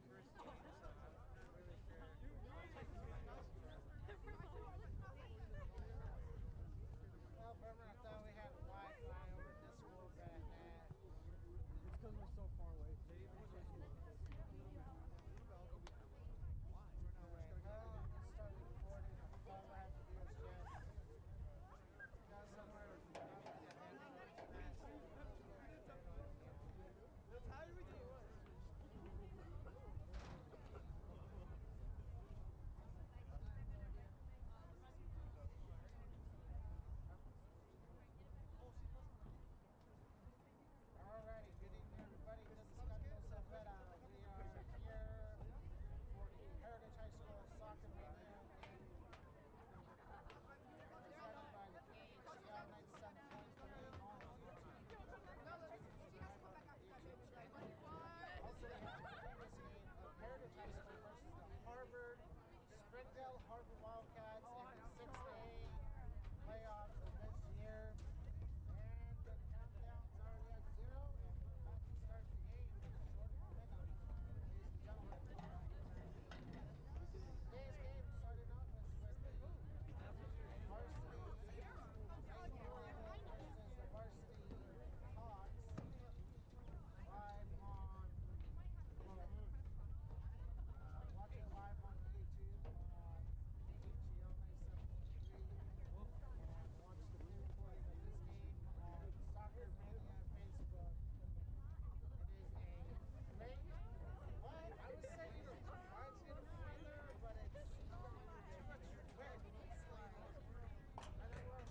first game, so I'm not really sure. Well, Burma, I thought we had Wi-Fi over this school back now. It's because we're so far away. Alright, well, let's start recording. All I have to do is just go somewhere with That's how everything was. Alrighty, good evening everybody. This is Carlos Zapata. We are here for the Heritage High School Soccer Mania game presented by the KHCL 97.3 on YouTube. Also, we have the previous game of Heritage High School versus the Harvard Springdale Harvard Wildcats in the 6A playoffs of this year. And the countdown's already at 0, and we're about to start the game with a short momentum, ladies and gentlemen. Today's game started off with the varsity versus the varsity Hawks live on watching live on YouTube on KHCL 97.3 and watch the pre-recording of this game on Soccer Mania Facebook. It is a great, well, I would say it reminds me of thriller, but it's too much wind. It's like, I don't know, it's how there was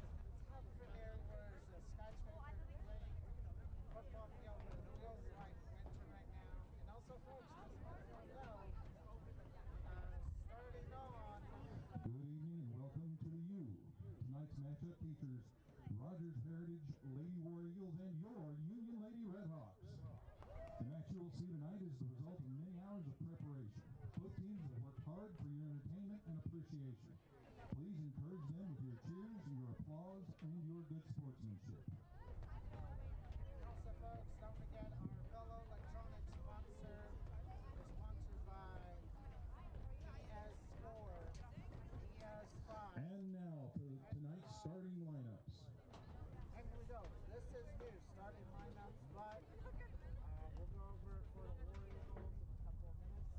a skyscraper playing football field, but it feels like winter right now. And also, folks, just let everyone know, starting on. Good evening and welcome to the U. Tonight's matchup features Rogers Heritage Lady War Eagles and your Union Lady Redhawks. The match you will see tonight is the result of many hours of preparation. Both teams have worked hard for your entertainment and appreciation. Please encourage them with your cheers, your applause, and your good sportsmanship. Also, folks, don't forget our fellow electronic sponsor is sponsored by ES4, ES5. And now for tonight's starting lineups. And here we go. This is new starting lineups, but we'll go over it for the War Eagles in a couple of minutes.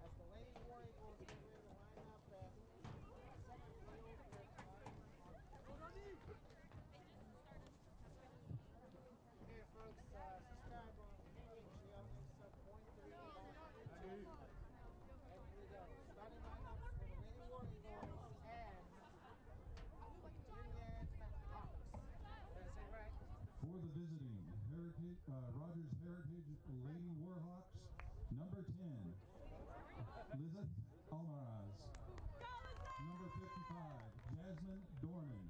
As the Lady War Eagles get ready to line up at second field, okay, folks, subscribe on KHCL 97.3 on YouTube. And here we go. Starting lineups for the Lady War Eagles and Union Hawks. Did I say right? For the visiting Rogers Heritage Lady Warhawks, number 10, Lizeth Almaraz. Number 55, Jasmine Dorman.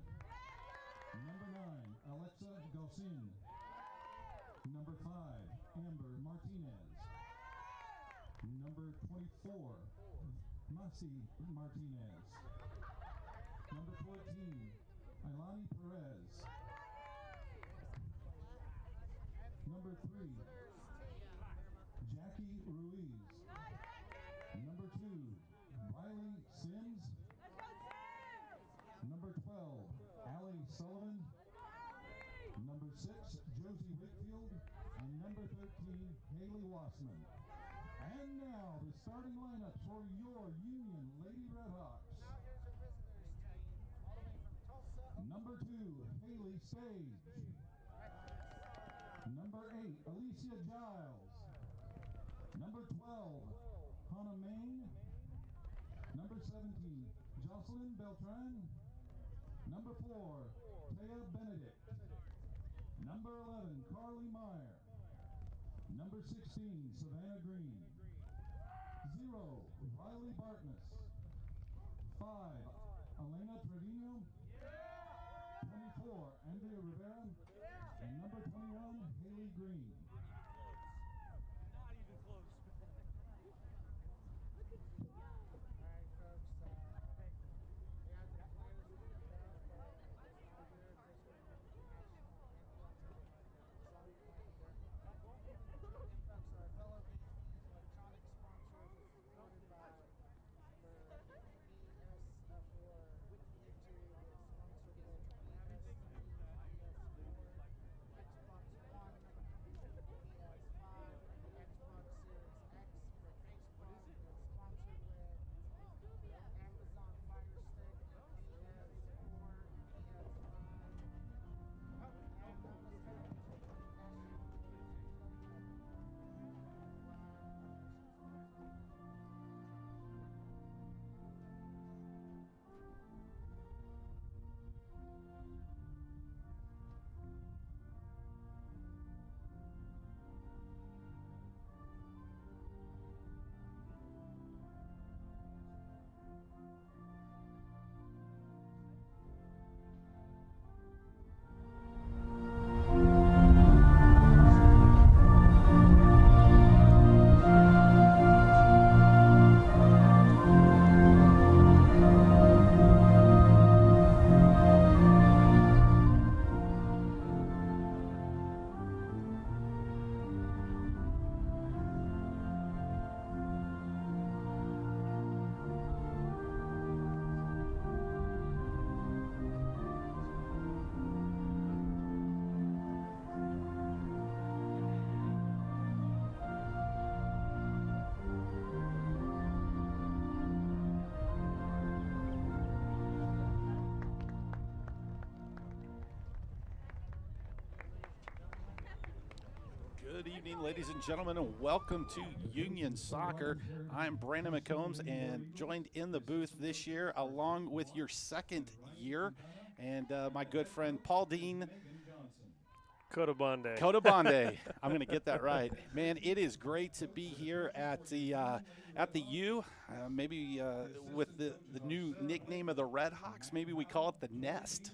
Number 9, Alexa Galsin. Number 5, Amber Martinez. Number 24, Masi Martinez. Number 14, Ilani Perez. Number 3, Jackie Ruiz. Number 2, Riley Sims. Number 12, Allie Sullivan. Number 6, Josie Whitfield. And number 13, Haley Wassman. And now the starting lineup for your Union Lady Redhawks. Now here's your visitors team, all the way from Tulsa. Number 2, Haley Sage. Number 8, Alicia Giles. Number 12, Hannah Main. Number 17, Jocelyn Beltran. Number 4, Taya Benedict. Number 11, Carly Meyer. Number 16, Savannah Green. 0, Riley Bartness. 5, Elena Trevino. 24, Andrea Rivera. And number 21, Haley Green. Not even close. Alright, folks, we have the players folks, our fellow electronic Good evening, ladies and gentlemen, and welcome to Union Soccer. I'm Brandon McCombs, and joined in the booth this year, along with your second year, and my good friend Paul Dean. Cotabonde. Cotabonde. I'm going to get that right. Man, it is great to be here at the U. Maybe with the new nickname of the Red Hawks, maybe we call it the Nest.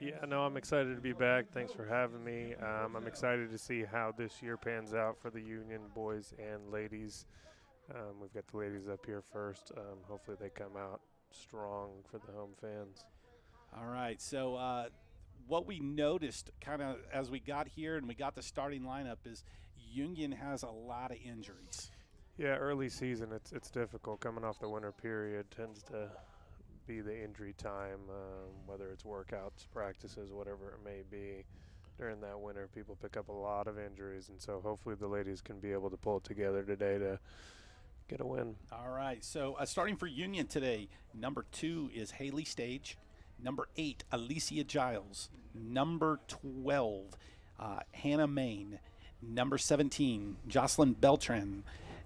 Yeah, no, I'm excited to be back. Thanks for having me. I'm excited to see how this year pans out for the Union boys and ladies. We've got the ladies up here first. Hopefully they come out strong for the home fans. All right, so what we noticed kind of as we got here and we got the starting lineup is Union has a lot of injuries. Yeah, early season, it's difficult. Coming off the winter period tends to be the injury time, whether it's workouts, practices, whatever it may be. During that winter, people pick up a lot of injuries, and so hopefully the ladies can be able to pull it together today to get a win. All right, so starting for Union today, number 2 is Haley Stage. Number 8, Alicia Giles. Number 12, Hannah Main. Number 17, Jocelyn Beltran.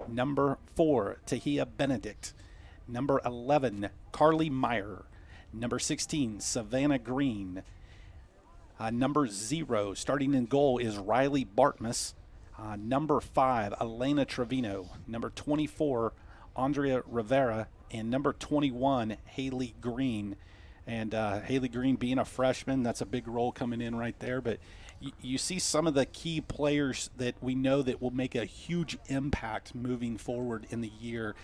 Number 4, Tahia Benedict. Number 11, Carly Meyer. Number 16, Savannah Green. Number 0, starting in goal, is Riley Bartmus. Number 5, Elena Trevino. Number 24, Andrea Rivera. And number 21, Haley Green. And Haley Green being a freshman, that's a big role coming in right there. But you see some of the key players that we know that will make a huge impact moving forward in the year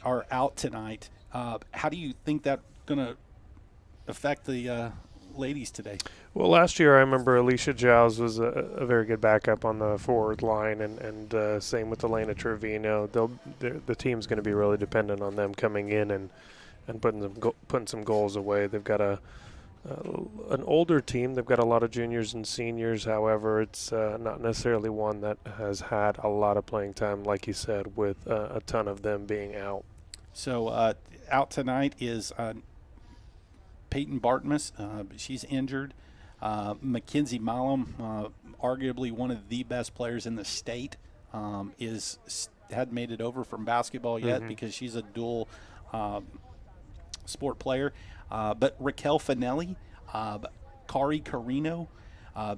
are out tonight. How do you think that's going to affect the ladies today? Well, last year I remember Alicia Giles was a very good backup on the forward line, and same with Elena Trevino. The team's going to be really dependent on them coming in and putting some goals away. They've got an older team. They've got a lot of juniors and seniors. However, it's not necessarily one that has had a lot of playing time, like you said, with a ton of them being out. So out tonight is Peyton Bartmus. She's injured. Mackenzie Malum, arguably one of the best players in the state, hadn't made it over from basketball yet because she's a dual sport player. But Raquel Finelli, Kari Carino,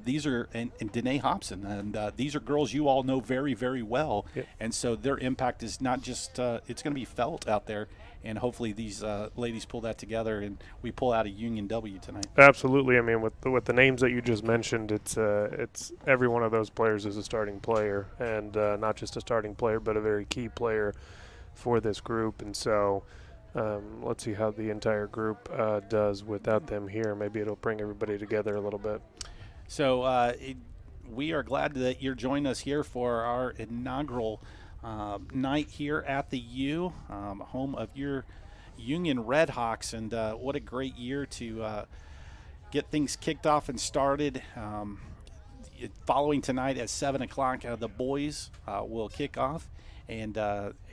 these are and Danae Hobson, and these are girls you all know very, very well. Yep. And so their impact is not just it's going to be felt out there, and hopefully these ladies pull that together and we pull out a Union W tonight. Absolutely. I mean, with the names that you just mentioned, it's every one of those players is a starting player, and not just a starting player, but a very key player for this group. And so let's see how the entire group does without them here. Maybe it'll bring everybody together a little bit. So we are glad that you're joining us here for our inaugural night here at the U, home of your Union Red Hawks. And what a great year to get things kicked off and started. Following tonight at 7 o'clock, the boys will kick off. And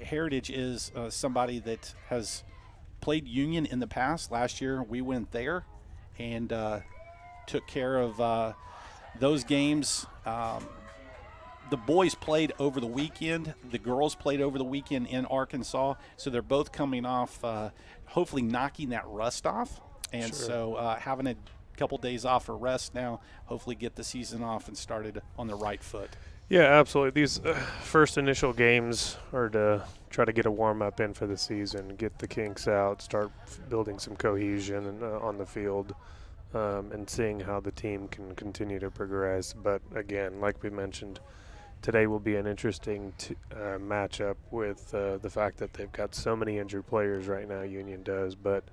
Heritage is somebody that has played Union in the past. Last year we went there and took care of those games. The boys played over the weekend. The girls played over the weekend in Arkansas. So they're both coming off, hopefully knocking that rust off. And Sure. so having a couple days off for rest now, hopefully get the season off and started on the right foot. Yeah, absolutely. These first initial games are to try to get a warm-up in for the season, get the kinks out, start building some cohesion on the field, and seeing how the team can continue to progress. But, again, like we mentioned, today will be an interesting matchup with the fact that they've got so many injured players right now, Union does, but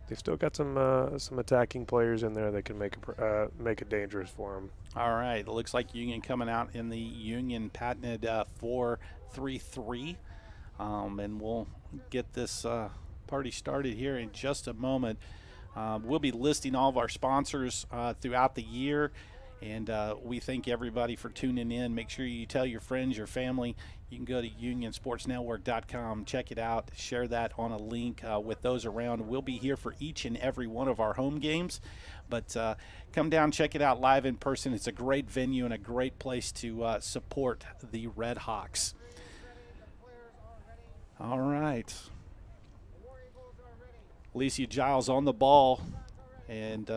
they've still got some attacking players in there that can make it dangerous for them. All right. It looks like Union coming out in the Union patented 4-3-3. And we'll get this party started here in just a moment. We'll be listing all of our sponsors throughout the year. And we thank everybody for tuning in. Make sure you tell your friends, your family. You can go to unionsportsnetwork.com, check it out, share that on a link with those around. We'll be here for each and every one of our home games. But come down, check it out live in person. It's a great venue and a great place to support the Red Hawks. All right. Alicia Giles on the ball, and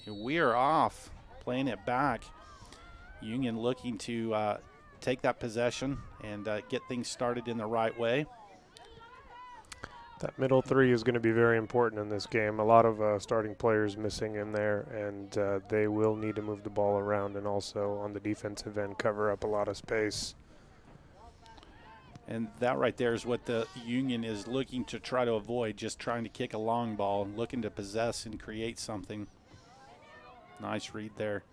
we are off, playing it back. Union looking to take that possession and get things started in the right way. That middle three is going to be very important in this game. A lot of starting players missing in there, and they will need to move the ball around and also on the defensive end cover up a lot of space. And that right there is what the Union is looking to try to avoid, just trying to kick a long ball, looking to possess and create something. Nice read there.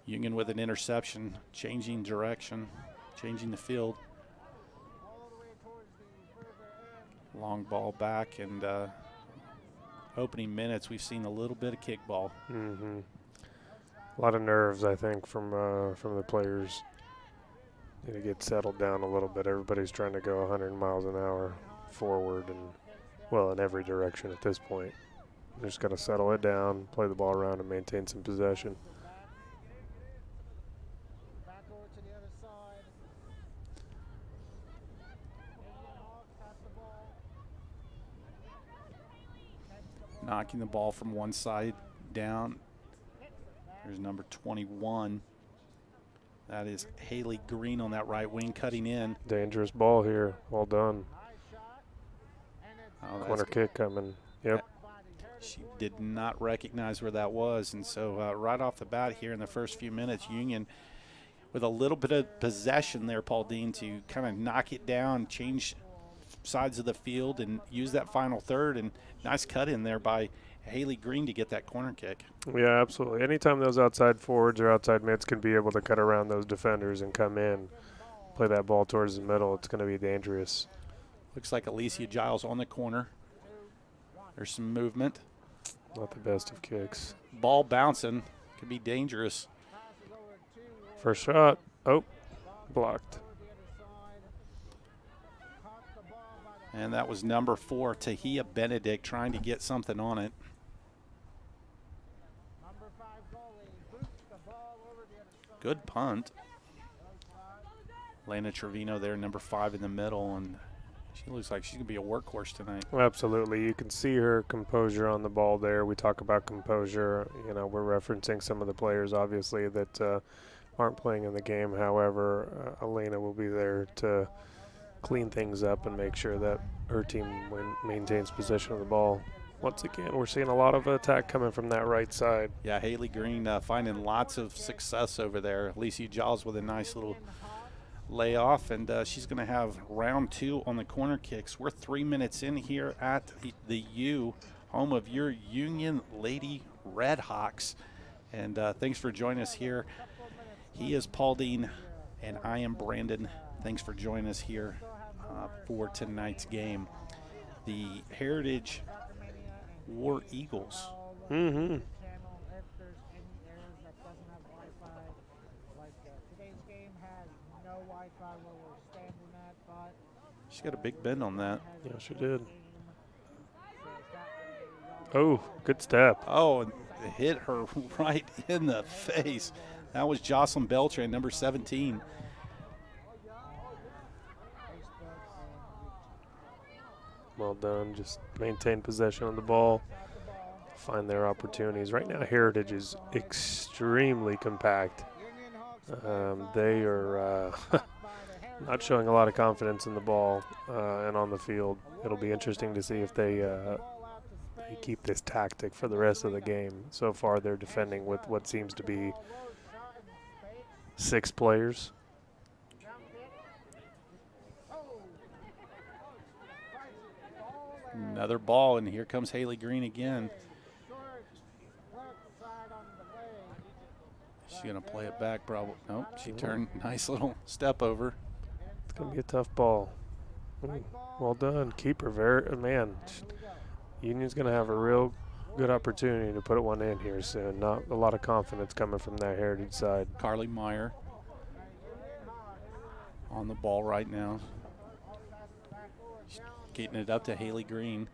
Union with an interception, changing direction, changing the field. Long ball back, and opening minutes, we've seen a little bit of kickball. Mm-hmm. A lot of nerves, I think, from the players. Need to get settled down a little bit. Everybody's trying to go 100 miles an hour forward and, well, in every direction at this point. Just got to settle it down, play the ball around, and maintain some possession. Back over to the other side. Indian Hawks has the ball. Knocking the ball from one side down. Here's number 21. That is Haley Green on that right wing, cutting in. Dangerous ball here. Well done. Oh, Corner kick coming. Yep. She did not recognize where that was, and so right off the bat here in the first few minutes, Union with a little bit of possession there, Paul Dean, to kind of knock it down, change sides of the field, and use that final third. And nice cut in there by Haley Green to get that corner kick. Yeah, absolutely. Anytime those outside forwards or outside mids can be able to cut around those defenders and come in, play that ball towards the middle, it's going to be dangerous. Looks like Alicia Giles on the corner. There's some movement. Not the best of kicks. Ball bouncing. Could be dangerous. First shot. Oh, blocked. And that was number 4, Tahia Benedict, trying to get something on it. Good punt. Lana Trevino there, number 5 in the middle, and she looks like she's going to be a workhorse tonight. Absolutely. You can see her composure on the ball there. We talk about composure. You know, we're referencing some of the players, obviously, that aren't playing in the game. However, Elena will be there to clean things up and make sure that her team maintains possession of the ball. Once again, we're seeing a lot of attack coming from that right side. Yeah, Haley Green finding lots of success over there. Alicia Giles with a nice little layoff, and she's going to have round 2 on the corner kicks. We're 3 minutes in here at the U, home of your Union Lady Red Hawks. And thanks for joining us here. He is Paul Dean, and I am Brandon. Thanks for joining us here for tonight's game. The Heritage War Eagles. Mm-hmm. She got a big bend on that. Yeah, she did. Oh, good step. Oh, and it hit her right in the face. That was Jocelyn Beltran, number 17. Well done. Just maintain possession of the ball. Find their opportunities. Right now, Heritage is extremely compact. They are not showing a lot of confidence in the ball and on the field. It'll be interesting to see if they keep this tactic for the rest of the game. So far, they're defending with what seems to be 6 players. Another ball, and here comes Haley Green again. She's going to play it back, probably. Nope, she turned. Nice little step over. It's going to be a tough ball. Ooh, well done. Keeper, man. Union's going to have a real good opportunity to put one in here soon. Not a lot of confidence coming from that Heritage side. Carly Meyer on the ball right now. She's getting it up to Haley Green.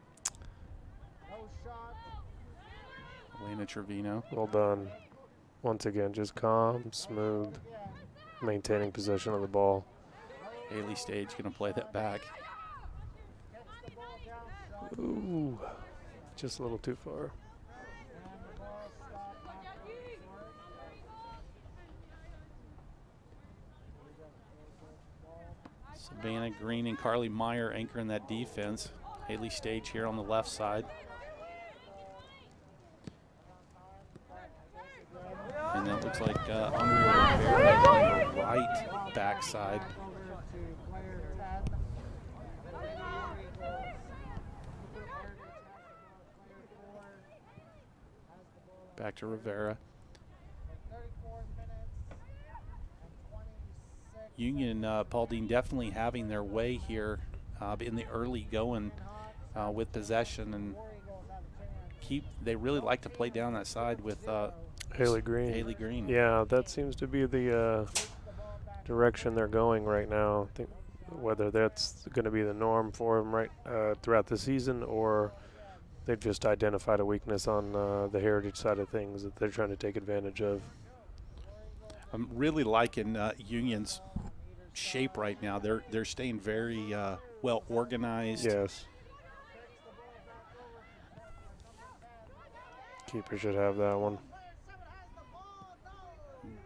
Elena Trevino. Well done. Once again, just calm, smooth, maintaining possession of the ball. Haley Stage going to play that back. Ooh, just a little too far. Savannah Green and Carly Meyer anchoring that defense. Haley Stage here on the left side. And that looks like Andrea Rivera on the right backside. Back to Rivera. Union, Paul Dean, definitely having their way here in the early going with possession, and they really like to play down that side with Haley Green. Haley Green. Yeah, that seems to be the direction they're going right now. I think whether that's going to be the norm for them right throughout the season, or they've just identified a weakness on the Heritage side of things that they're trying to take advantage of. I'm really liking Union's shape right now. They're staying very well organized. Yes. Keeper should have that one.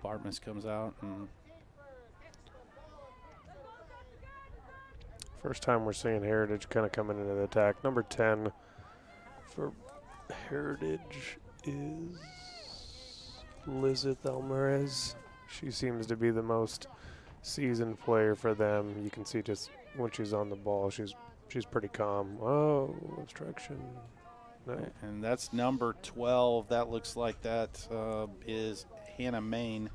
Bartmus comes out, and first time we're seeing Heritage kind of coming into the attack. Number 10 for Heritage is Lizeth Alvarez. She seems to be the most seasoned player for them. You can see just when she's on the ball, she's pretty calm. Oh, obstruction. No. And that's number 12. That looks like that is Hannah Main.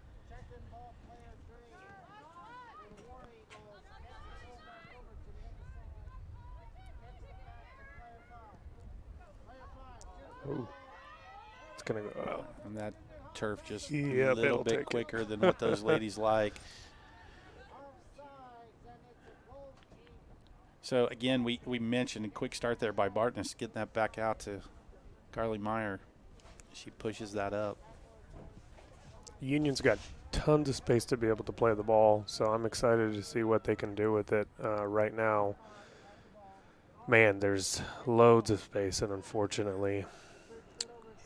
Oh, it's going to go out. And that turf just Yep, a little it'll bit take quicker than what those ladies like. So, again, we mentioned a quick start there by Bartness, getting that back out to Carly Meyer. She pushes that up. Union's got tons of space to be able to play the ball, so I'm excited to see what they can do with it right now. Man, there's loads of space, and unfortunately,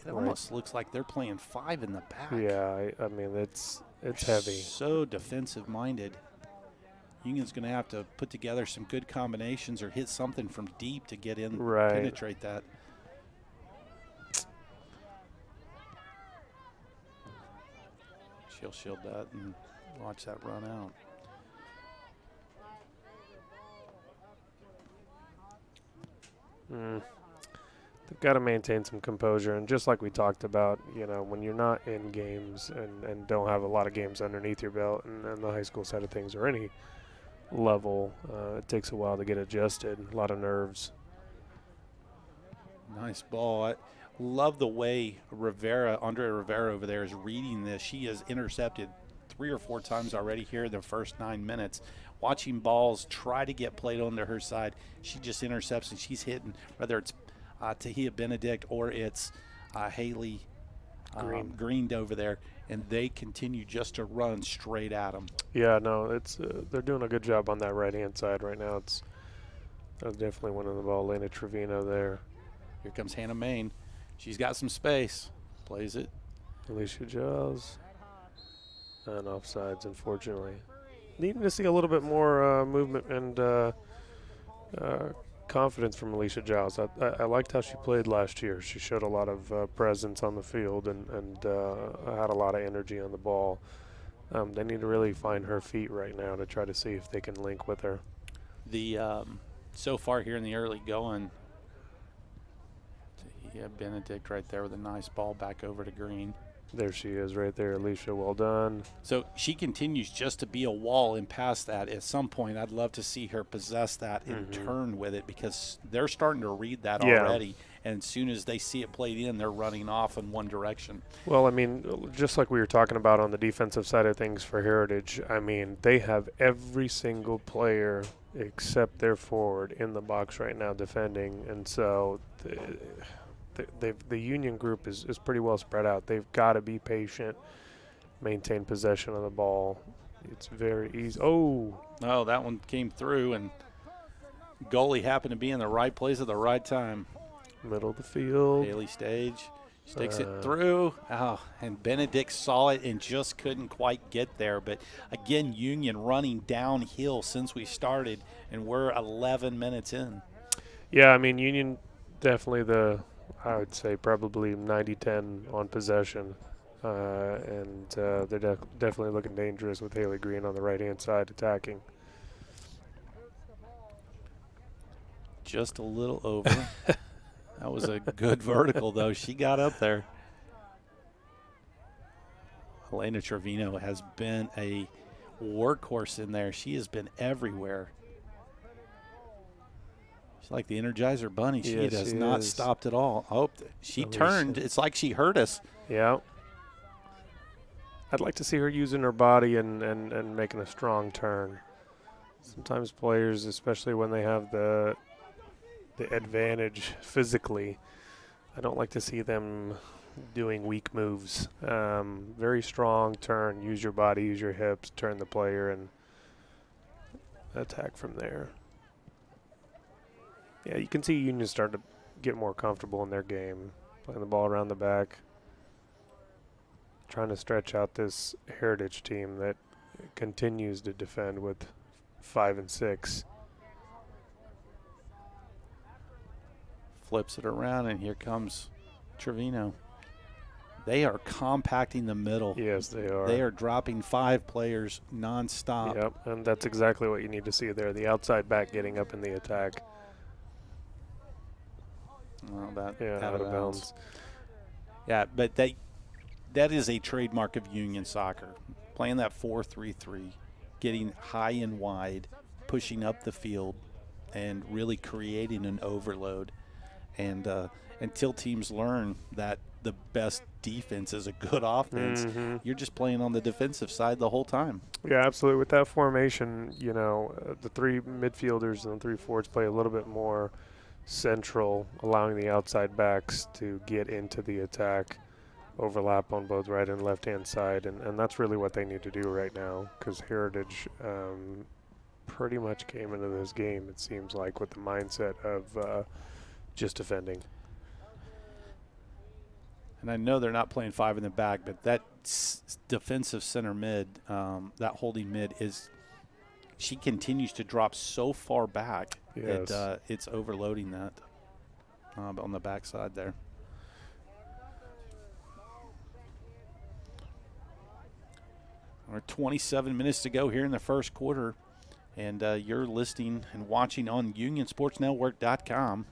it almost looks like they're playing 5 in the back. Yeah, I mean, it's heavy. So defensive-minded. Union's going to have to put together some good combinations or hit something from deep to get in, penetrate that. She'll shield that and watch that run out. They've got to maintain some composure, and just like we talked about, you know, when you're not in games and don't have a lot of games underneath your belt and the high school side of things or any level, it takes a while to get adjusted, a lot of nerves. Nice ball. I love the way Andrea Rivera over there is reading this. She has intercepted 3 or 4 times already here in the first 9 minutes. Watching balls try to get played onto her side, she just intercepts, and she's hitting, whether it's Tahia Benedict or it's Haley Green over there, and they continue just to run straight at them. Yeah, no, it's they're doing a good job on that right-hand side right now. They're definitely winning the ball. Elena Trevino there. Here comes Hannah Main. She's got some space. Plays it. Alicia Giles. And offsides, unfortunately. Needing to see a little bit more movement and confidence from Alicia Giles. I liked how she played last year. She showed a lot of presence on the field and had a lot of energy on the ball. They need to really find her feet right now to try to see if they can link with her. So far here in the early going, Benedict right there with a nice ball back over to Green. There she is right there, Alicia. Well done. So she continues just to be a wall and past that. At some point, I'd love to see her possess that and turn with it, because they're starting to read that Yeah. already. And as soon as they see it played in, they're running off in one direction. Well, I mean, just like we were talking about on the defensive side of things for Heritage, I mean, they have every single player except their forward in the box right now defending. And so the Union group is pretty well spread out. They've got to be patient, maintain possession of the ball. It's very easy. Oh, that one came through, and goalie happened to be in the right place at the right time. middle of the field. Haley Stage sticks it through. Oh, and Benedict saw it and just couldn't quite get there. But again, Union running downhill since we started, and we're 11 minutes in. Yeah, I mean, Union definitely I would say probably 90-10 on possession. And they're definitely looking dangerous with Haley Green on the right-hand side attacking. Just a little over. That was a good vertical, though. She got up there. Elena Trevino has been a workhorse in there. She has been everywhere. She's like the Energizer Bunny. She Yes, does she not is. stop at all. Oh, she Alicia. turned. It's like she heard us. Yeah. I'd like to see her using her body and making a strong turn. Sometimes players, especially when they have the advantage physically, I don't like to see them doing weak moves. Very strong turn, use your body, use your hips, turn the player, and attack from there. Yeah, you can see Union start to get more comfortable in their game, playing the ball around the back, trying to stretch out this Heritage team that continues to defend with 5 and 6. Flips it around, and here comes Trevino. They are compacting the middle. Yes, they are. They are dropping 5 players nonstop. Yep, and that's exactly what you need to see there. The outside back getting up in the attack. Well, that Out of bounds. Yeah, but that is a trademark of Union soccer. Playing that 4-3-3, getting high and wide, pushing up the field, and really creating an overload. And until teams learn that the best defense is a good offense, you're just playing on the defensive side the whole time. Yeah, absolutely. With that formation, the 3 midfielders and the 3 forwards play a little bit more central, allowing the outside backs to get into the attack, overlap on both right and left-hand side, and that's really what they need to do right now, because Heritage pretty much came into this game, it seems like, with the mindset of just defending. And I know they're not playing 5 in the back, but that defensive center mid, that holding mid, she continues to drop so far back. Yes. It's overloading that on the backside there. We're 27 minutes to go here in the first quarter, and you're listening and watching on UnionSportsNetwork.com.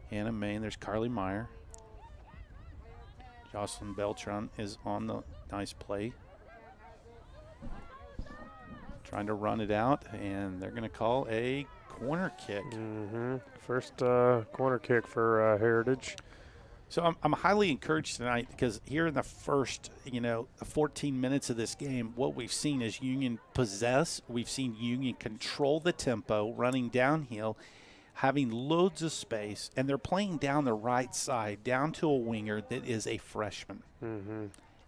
Hannah Main, there's Carly Meyer. Jocelyn Beltran is on the nice play. Trying to run it out, and they're going to call a corner kick. First corner kick for Heritage. So I'm highly encouraged tonight, because here in the first, 14 minutes of this game, what we've seen is Union possess. We've seen Union control the tempo, running downhill, having loads of space, and they're playing down the right side, down to a winger that is a freshman.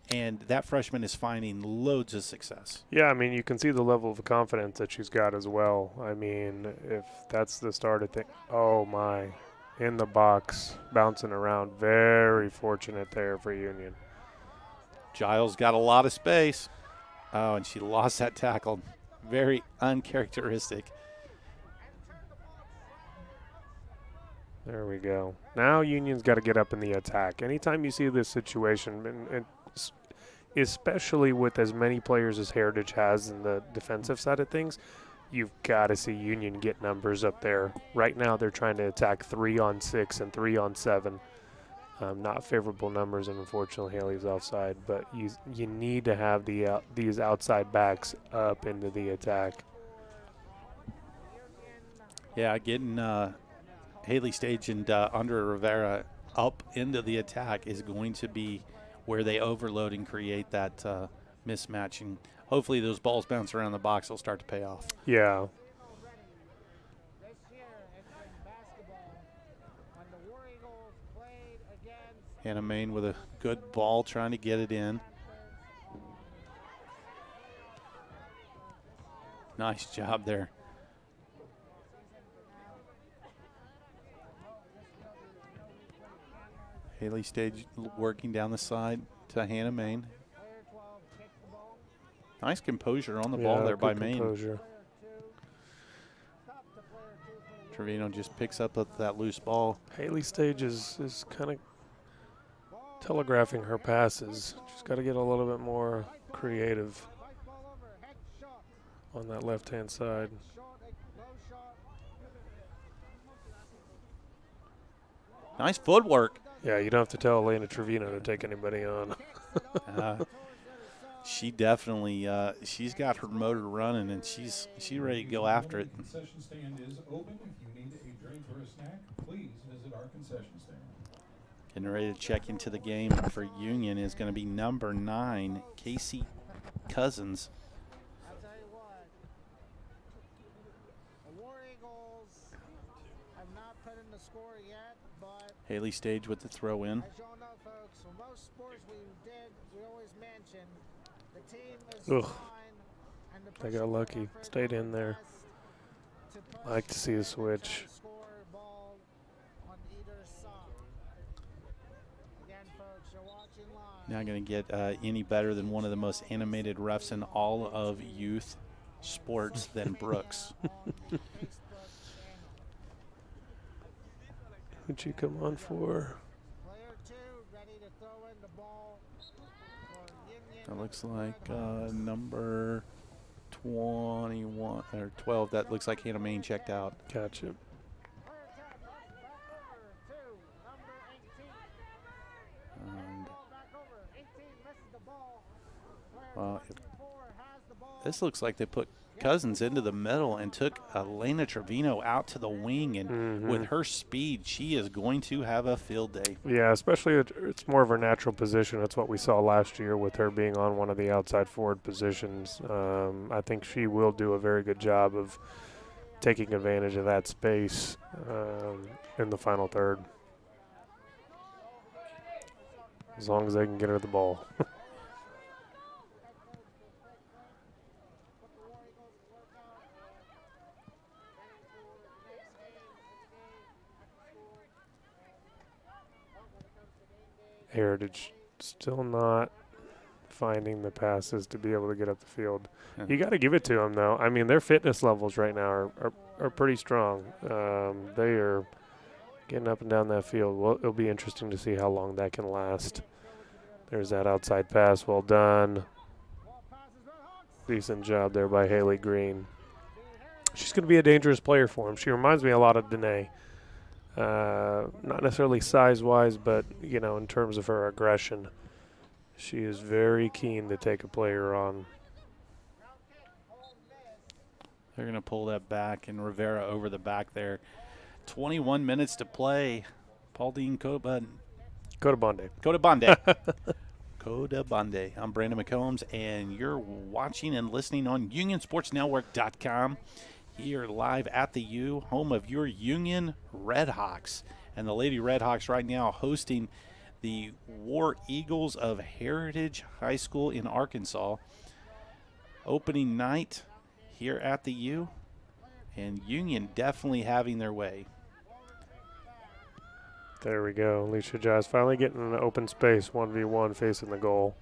And that freshman is finding loads of success. Yeah, I mean, you can see the level of confidence that she's got as well. I mean, if that's the start of thing. Oh, my. In the box, bouncing around. Very fortunate there for Union. Giles got a lot of space. Oh, and she lost that tackle. Very uncharacteristic. There we go. Now Union's got to get up in the attack. Anytime you see this situation, and especially with as many players as Heritage has in the defensive side of things, you've got to see Union get numbers up there. Right now they're trying to attack 3-on-6 and 3-on-7. Not favorable numbers, and unfortunately Haley's offside. But you need to have these outside backs up into the attack. Yeah, getting Haley Stage and Andre Rivera up into the attack is going to be where they overload and create that mismatch. And hopefully those balls bounce around the box will start to pay off. Yeah. This year it's been basketball. When the War Eagles played against Hannah Main with a good ball trying to get it in. Nice job there. Haley Stage working down the side to Hannah Main. player 12 kicked the ball. Nice composure on the Yeah, ball there good by Main. composure. Stop to player 2 for the Trevino just picks up that loose ball. Haley Stage is kind of telegraphing her passes. She's got to get a little bit more creative White ball over, head shot, on that left-hand side. shot, low shot. Nice footwork. Yeah, you don't have to tell Elena Trevino to take anybody on. She definitely she's got her motor running and she's ready to go after it. Concession stand is open. If you need a drink or a snack, please visit our concession stand. Getting ready to check into the game for Union is going to be number 9, Casey Cousins. I'll tell you what, the War Eagles have not put in the score yet, but Haley Stage with the throw in. as y'all know, folks, for most sports we always mention the team is Ugh. fine and the They got personal lucky. effort Stayed in there. to push Like to see a switch. and score ball on either side. Again, folks, you're watching live. Not going to get any better than one of the most animated refs in all of youth sports than Brooks. On the Facebook channel. Who'd you come on for? Player 2 ready to throw in the ball for Union. That looks like number 21 or 12. That looks like Hannah Main checked out. Gotcha. Player 10 back over to number 18. And Ball back over. 18 misses the ball. Player Well, 24 has the ball. this looks like they put Cousins into the middle and took Elena Trevino out to the wing. And with her speed, she is going to have a field day. Yeah, especially it's more of her natural position. That's what we saw last year with her being on one of the outside forward positions. I think she will do a very good job of taking advantage of that space in the final third. As long as they can get her the ball. Heritage still not finding the passes to be able to get up the field. Yeah. You got to give it to them, though. I mean, their fitness levels right now are pretty strong. They are getting up and down that field. Well, it'll be interesting to see how long that can last. There's that outside pass. Well done. Decent job there by Haley Green. She's going to be a dangerous player for him. She reminds me a lot of Danae. Not necessarily size-wise, but, in terms of her aggression. She is very keen to take a player on. They're going to pull that back, and Rivera over the back there. 21 minutes to play. Pauline Kodabande. Kodabande. Kodabande. I'm Brandon McCombs, and you're watching and listening on UnionSportsNetwork.com. Here live at the U, home of your Union Redhawks. And the Lady Redhawks right now hosting the War Eagles of Heritage High School in Arkansas. Opening night here at the U, and Union definitely having their way. There we go. Alicia Giles finally getting an open space, 1v1 facing the goal.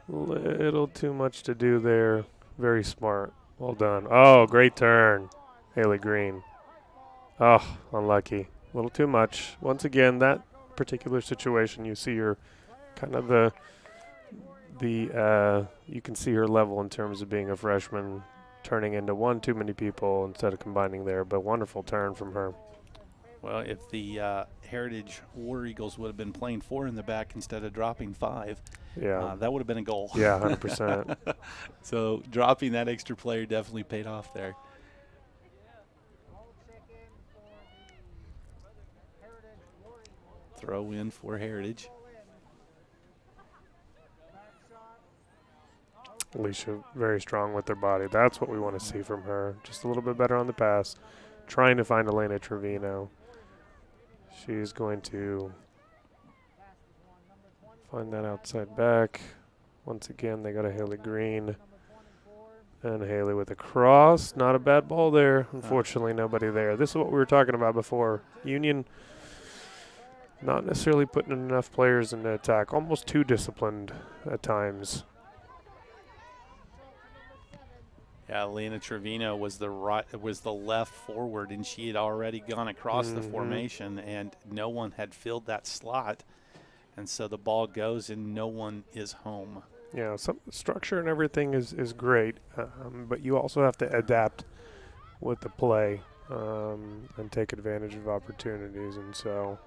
Little too much to do there. Very smart. Well done. Oh, great turn. Haley Green. Oh, unlucky. A little too much. Once again, that particular situation, you see her kind of you can see her level in terms of being a freshman, turning into one too many people instead of combining there, but wonderful turn from her. Well, if the Heritage War Eagles would have been playing 4 in the back instead of dropping 5, Yeah. that would have been a goal. Yeah, 100%. So dropping that extra player definitely paid off there. Goal chicken for the Heritage War Eagles. Throw in for Heritage. Goal in. Back shot. Alicia very strong with her body. That's what we want to see from her. Just a little bit better on the pass. Trying to find Elena Trevino. She's going to Pass is one. Number 20. find that outside back. Once again, they go to Haley Green. Number 24. And Haley with a cross. Not a bad ball there. Unfortunately, nobody there. This is what we were talking about before. Union not necessarily putting enough players in the attack. Almost too disciplined at times. Yeah, Elena Trevino was the left forward, and she had already gone across the formation, and no one had filled that slot. And so the ball goes, and no one is home. Yeah, some structure and everything is great, but you also have to adapt with the play and take advantage of opportunities. And so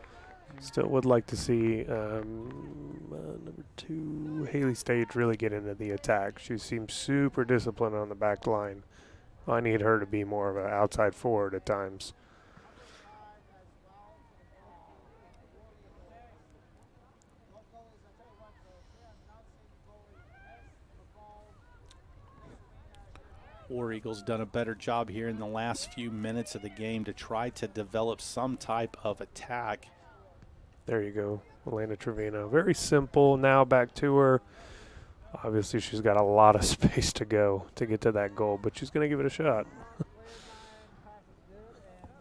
still would like to see number 2, Haley Stage, really get into the attack. She seems super disciplined on the back line. I need her to be more of an outside forward at times. War Eagles done a better job here in the last few minutes of the game to try to develop some type of attack. There you go, Elena Trevino. Very simple. Now back to her. Obviously, she's got a lot of space to go to get to that goal, but she's going to give it a shot.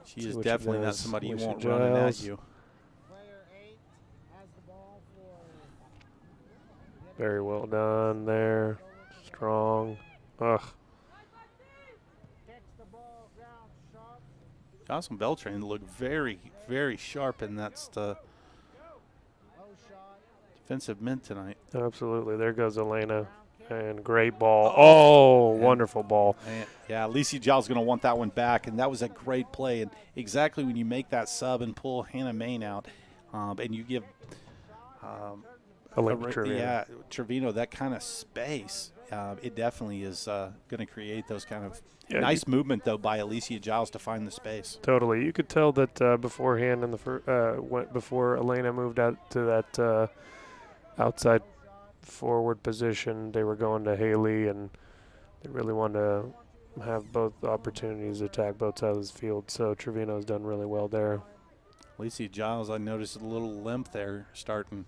She See is what she definitely not does. somebody you Alicia want running at Giles. you. Player 8 has the ball for. Very well done there. Strong. Ugh. Kicks the ball down sharp. Jocelyn Beltran looked very, very sharp, and that's the Low shot. defensive mid tonight. Absolutely. There goes Elena. And great ball. Oh, wonderful ball. And yeah, Alicia Giles going to want that one back, and that was a great play. And exactly when you make that sub and pull Hannah Main out, and you give Elena Trevino. yeah, Trevino that kind of space, it definitely is going to create those kind of nice movement, though, by Alicia Giles to find the space. Totally. You could tell that beforehand in the before Elena moved out to that outside forward position, they were going to Haley, and they really wanted to have both opportunities to attack both sides of the field. So Trevino's done really well there. Alicia Giles, I noticed a little limp there starting.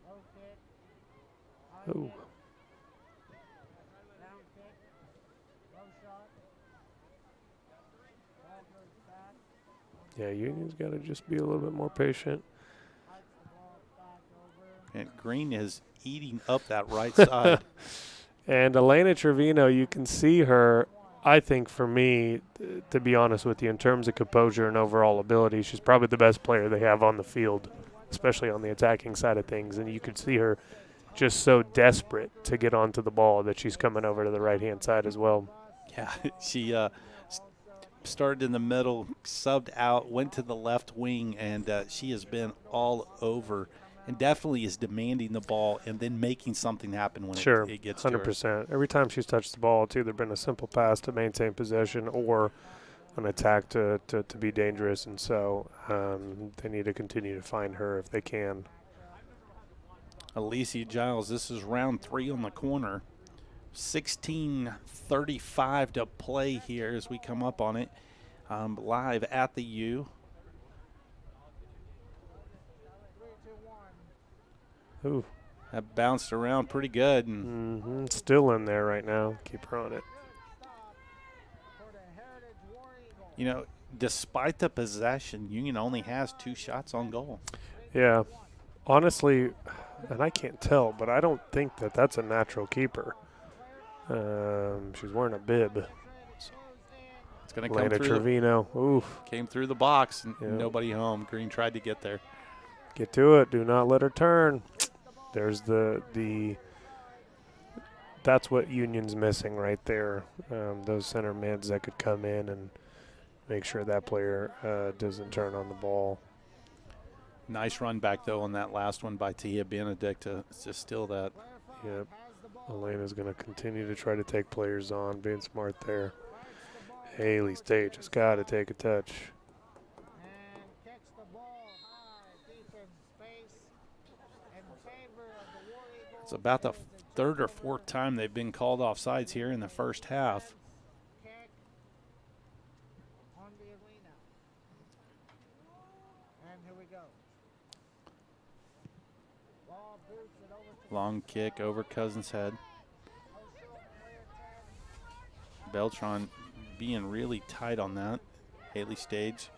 Low kick. Ooh. Down kick. Low shot. Ball goes back. Yeah, Union's got to just be a little bit more patient. Hikes the ball back over. And Green is eating up that right side. And Elena Trevino, you can see her, I think for me, to be honest with you, in terms of composure and overall ability, she's probably the best player they have on the field, especially on the attacking side of things. And you could see her just so desperate to get onto the ball that she's coming over to the right-hand side as well. Yeah, she started in the middle, subbed out, went to the left wing, and she has been all over and definitely is demanding the ball and then making something happen when it gets to her. 100%. Every time she's touched the ball, it's either been a simple pass to maintain possession or an attack to be dangerous. And so they need to continue to find her if they can. Alicia Giles, this is round 3 on the corner. 16:35 to play here as we come up on it live at the U. 3, 2, 1. Ooh. That bounced around pretty good. And Still in there right now. Keep her on it. Stop for the Heritage War Eagles. you know, despite the possession, Union only has 2 shots on goal. Yeah. Honestly, and I can't tell, but I don't think that that's a natural keeper. She's wearing a bib. It's going to come Elena through. Trevino. Oof. Came through the box, and Yeah. nobody home. Green tried to get there. Get to it. Do not let her turn. There's the that's what Union's missing right there. Those center mids that could come in and make sure that player doesn't turn on the ball. Nice run back, though, on that last one by Tia Benedict to steal that. Yep. Elena's going to continue to try to take players on, being smart there. Haley Stage has got to take a touch. And kicks the ball high, deep in space in favor of the War Eagles. It's about the third or fourth time they've been called offsides here in the first half. Kick on the arena. And here we go. Ball boots it over to Long kick over Cousins' head. Beltran being really tight on that. Haley Stage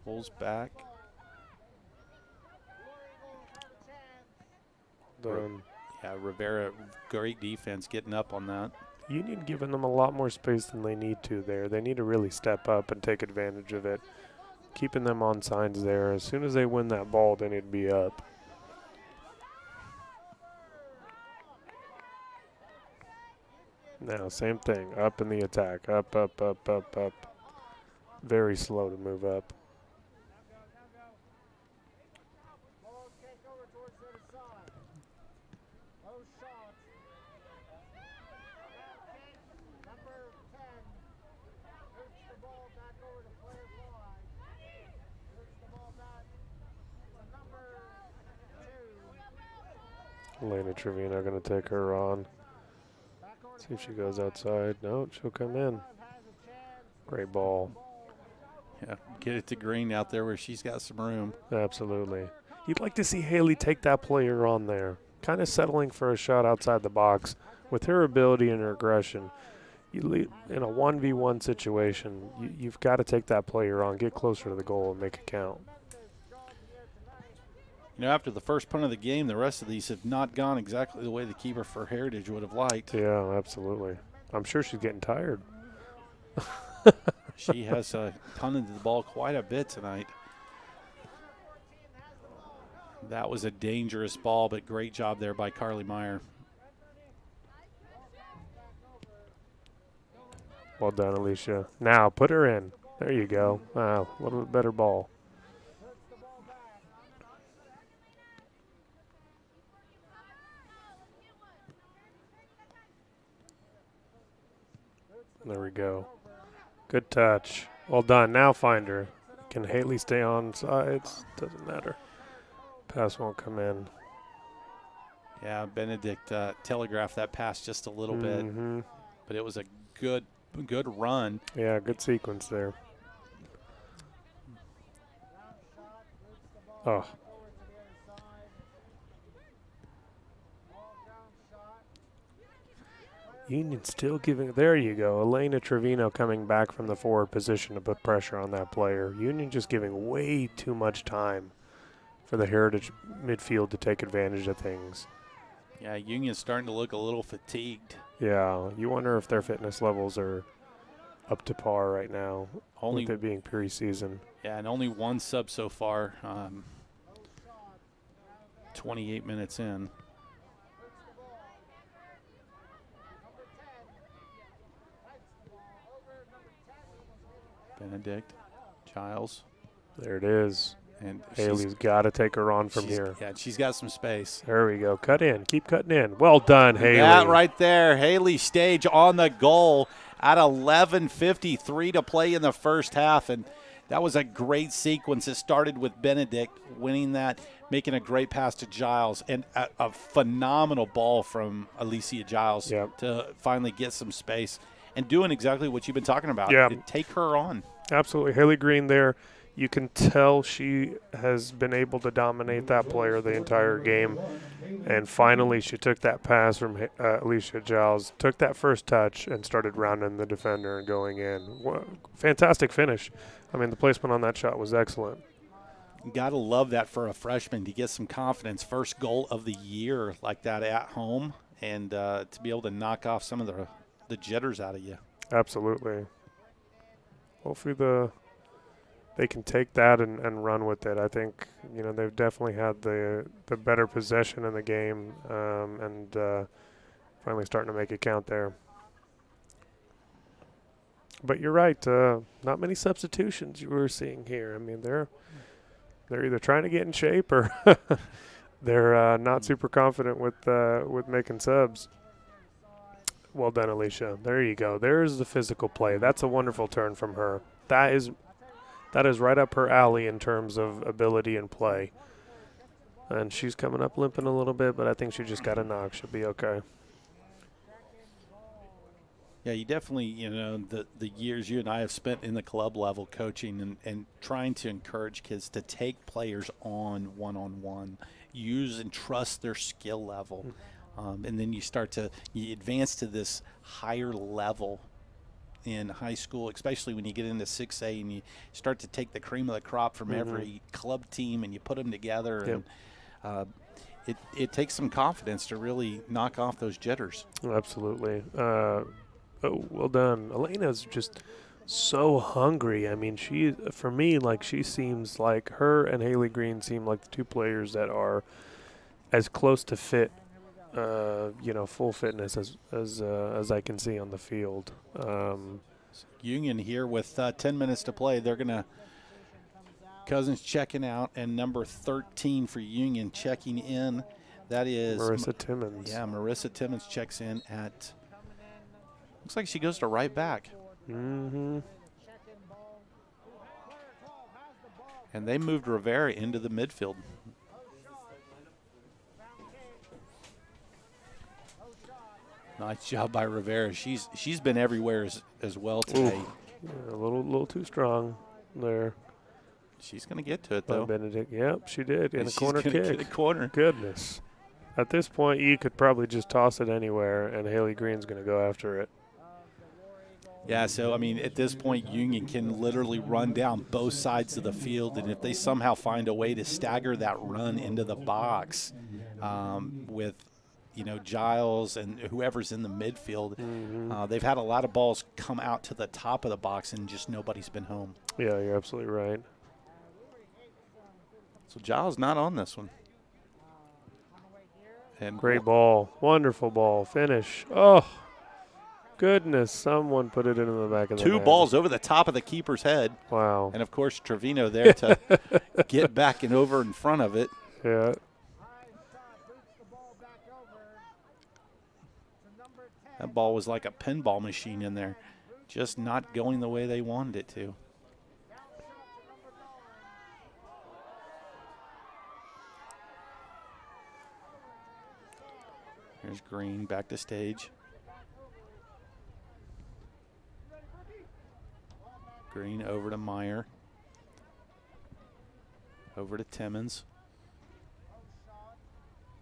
pulls back. Done. Yeah, Rivera, great defense getting up on that. Union giving them a lot more space than they need to there. They need to really step up and take advantage of it. Keeping them on signs there. As soon as they win that ball, they need to be up. Now, same thing. Up in the attack. Up, up, up, up, up. Very slow to move up. ball kick over towards the other side. Low shot. Kick, number 10. Boots the ball back over to player 5. Boots the ball back to number 2. Elena Trevino going to take her on. Back over to See if she player goes 5. outside. No, she'll come in. 5 has a chance. Great ball. Yeah, get it to Green out there where she's got some room. Absolutely. You'd like to see Haley take that player on there. Kind of settling for a shot outside the box. With her ability and her aggression, in a 1v1 situation, you've got to take that player on, get closer to the goal, and make it count. You know, after the first punt of the game, the rest of these have not gone exactly the way the keeper for Heritage would have liked. Yeah, absolutely. I'm sure she's getting tired. She has punted the ball quite a bit tonight. That was a dangerous ball, but great job there by Carly Meyer. Well done, Alicia. Now, put her in. There you go. Wow, what a better ball. There we go. Good touch. Well done. Now find her. Can Haley stay on sides? Doesn't matter. Pass won't come in. Yeah, Benedict telegraphed that pass just a little bit, but it was a good run. Yeah, good sequence there. Oh, Union still giving. There you go. Elena Trevino coming back from the forward position to put pressure on that player. Union just giving way too much time for the Heritage midfield to take advantage of things. Yeah, Union's starting to look a little fatigued. Yeah, you wonder if their fitness levels are up to par right now, Only with it being preseason. Yeah, and only one sub so far. 28 minutes in. Benedict, Giles, There it is. and Haley's got to take her on from she's- here. Yeah, she's got some space. There we go. Cut in. Keep cutting in. Well done, Haley. That right there, Haley Stage on the goal at 11:53 to play in the first half, and that was a great sequence. It started with Benedict winning that, making a great pass to Giles, and a phenomenal ball from Alicia Giles to finally get some space and doing exactly what you've been talking about. Yeah. Take her on. Absolutely. Haley Green there. You can tell she has been able to dominate that player the entire game. And finally, she took that pass from Alicia Giles, took that first touch, and started rounding the defender and going in. Fantastic finish. I mean, the placement on that shot was excellent. Got to love that for a freshman to get some confidence. First goal of the year like that at home, and to be able to knock off some of the jitters out of you. Absolutely. Hopefully they can take that and run with it. I think, they've definitely had the better possession in the game, and finally starting to make it count there. But you're right. Not many substitutions you were seeing here. I mean, they're either trying to get in shape or they're not super confident with making subs. Well done, Alicia. There you go. There's the physical play. That's a wonderful turn from her. That is right up her alley in terms of ability and play. And she's coming up limping a little bit, but I think she just got a knock. She'll be okay. Yeah, you definitely, the years you and I have spent in the club level coaching and trying to encourage kids to take players on one-on-one, use and trust their skill level. And then you advance to this higher level in high school, especially when you get into 6A and you start to take the cream of the crop from every club team and you put them together. And it takes some confidence to really knock off those jitters. Absolutely. Well done. Elena's just so hungry. I mean, she seems like her and Haley Green seem like the two players that are as close to fit, full fitness as I can see on the field. Union here with 10 minutes to play. They're going to Cousins checking out, and number 13 for Union checking in. That is Marissa Timmons. Yeah, Marissa Timmons checks in at – looks like she goes to right back. Mm-hmm. And they moved Rivera into the midfield. Nice job by Rivera. She's been everywhere as well today. Yeah, a little too strong there. She's going to get to it, though. Benedict, yep, she did. In a She's corner gonna kick. get a corner. Goodness. At this point, you could probably just toss it anywhere, and Haley Green's going to go after it. Yeah, so, I mean, at this point, Union can literally run down both sides of the field, and if they somehow find a way to stagger that run into the box with, Giles and whoever's in the midfield, they've had a lot of balls come out to the top of the box, and just nobody's been home. Yeah, you're absolutely right. So Giles not on this one. And Great ball. Wonderful ball. Finish. Oh. Goodness, someone put it into the back of the net. Two balls over the top of the keeper's head. Wow. And, of course, Trevino there to get back and over in front of it. Yeah. That ball was like a pinball machine in there, just not going the way they wanted it to. Here's Green back to stage. Green over to Meyer. Over to Timmons.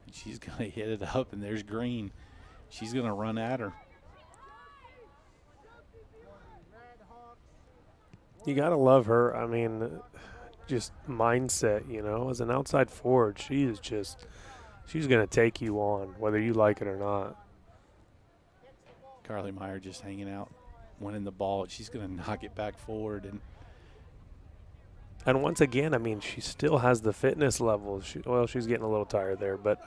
And she's going to hit it up, and there's Green. She's going to run at her. You got to love her. I mean, just mindset, as an outside forward, she's going to take you on, whether you like it or not. Carly Meyer just hanging out, winning the ball. She's going to knock it back forward. And once again, I mean, she still has the fitness level. She's getting a little tired there, but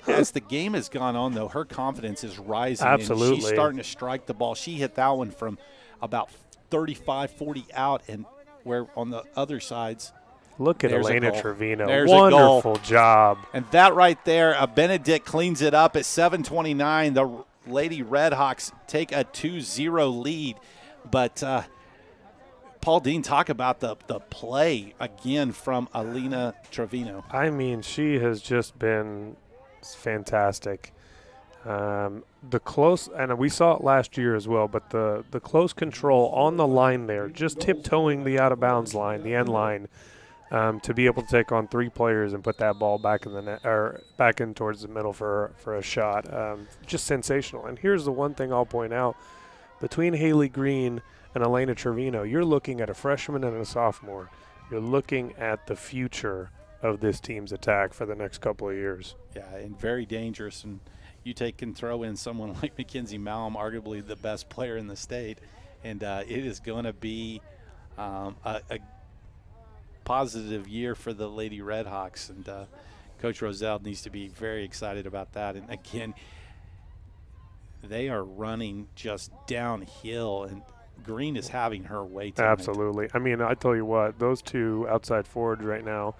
as the game has gone on, though, her confidence is rising. Absolutely. And she's starting to strike the ball. She hit that one from about 35, 40 out, and where on the other sides. Look at There's Elena a goal. Trevino. There's Wonderful a goal. job. And that right there, Benedict cleans it up at 7:29. The Lady Redhawks take a 2-0 lead. But Paul Dean, talk about the play again from Elena Trevino. I mean, she has just been fantastic. The close, and we saw it last year as well, but the close control on the line there, just tiptoeing the out-of-bounds line, the end line, to be able to take on three players and put that ball back in the net, or back in towards the middle for a shot. Just sensational. And here's the one thing I'll point out. Between Haley Green and Elena Trevino, you're looking at a freshman and a sophomore. You're looking at the future of this team's attack for the next couple of years. Yeah, and very dangerous. And you can throw in someone like Mackenzie Malum, arguably the best player in the state, and it is going to be a positive year for the Lady Redhawks. And Coach Roselle needs to be very excited about that. And, again, They are running just downhill, and Green is having her way tonight. Absolutely. I mean, I tell you what, those two outside forwards right now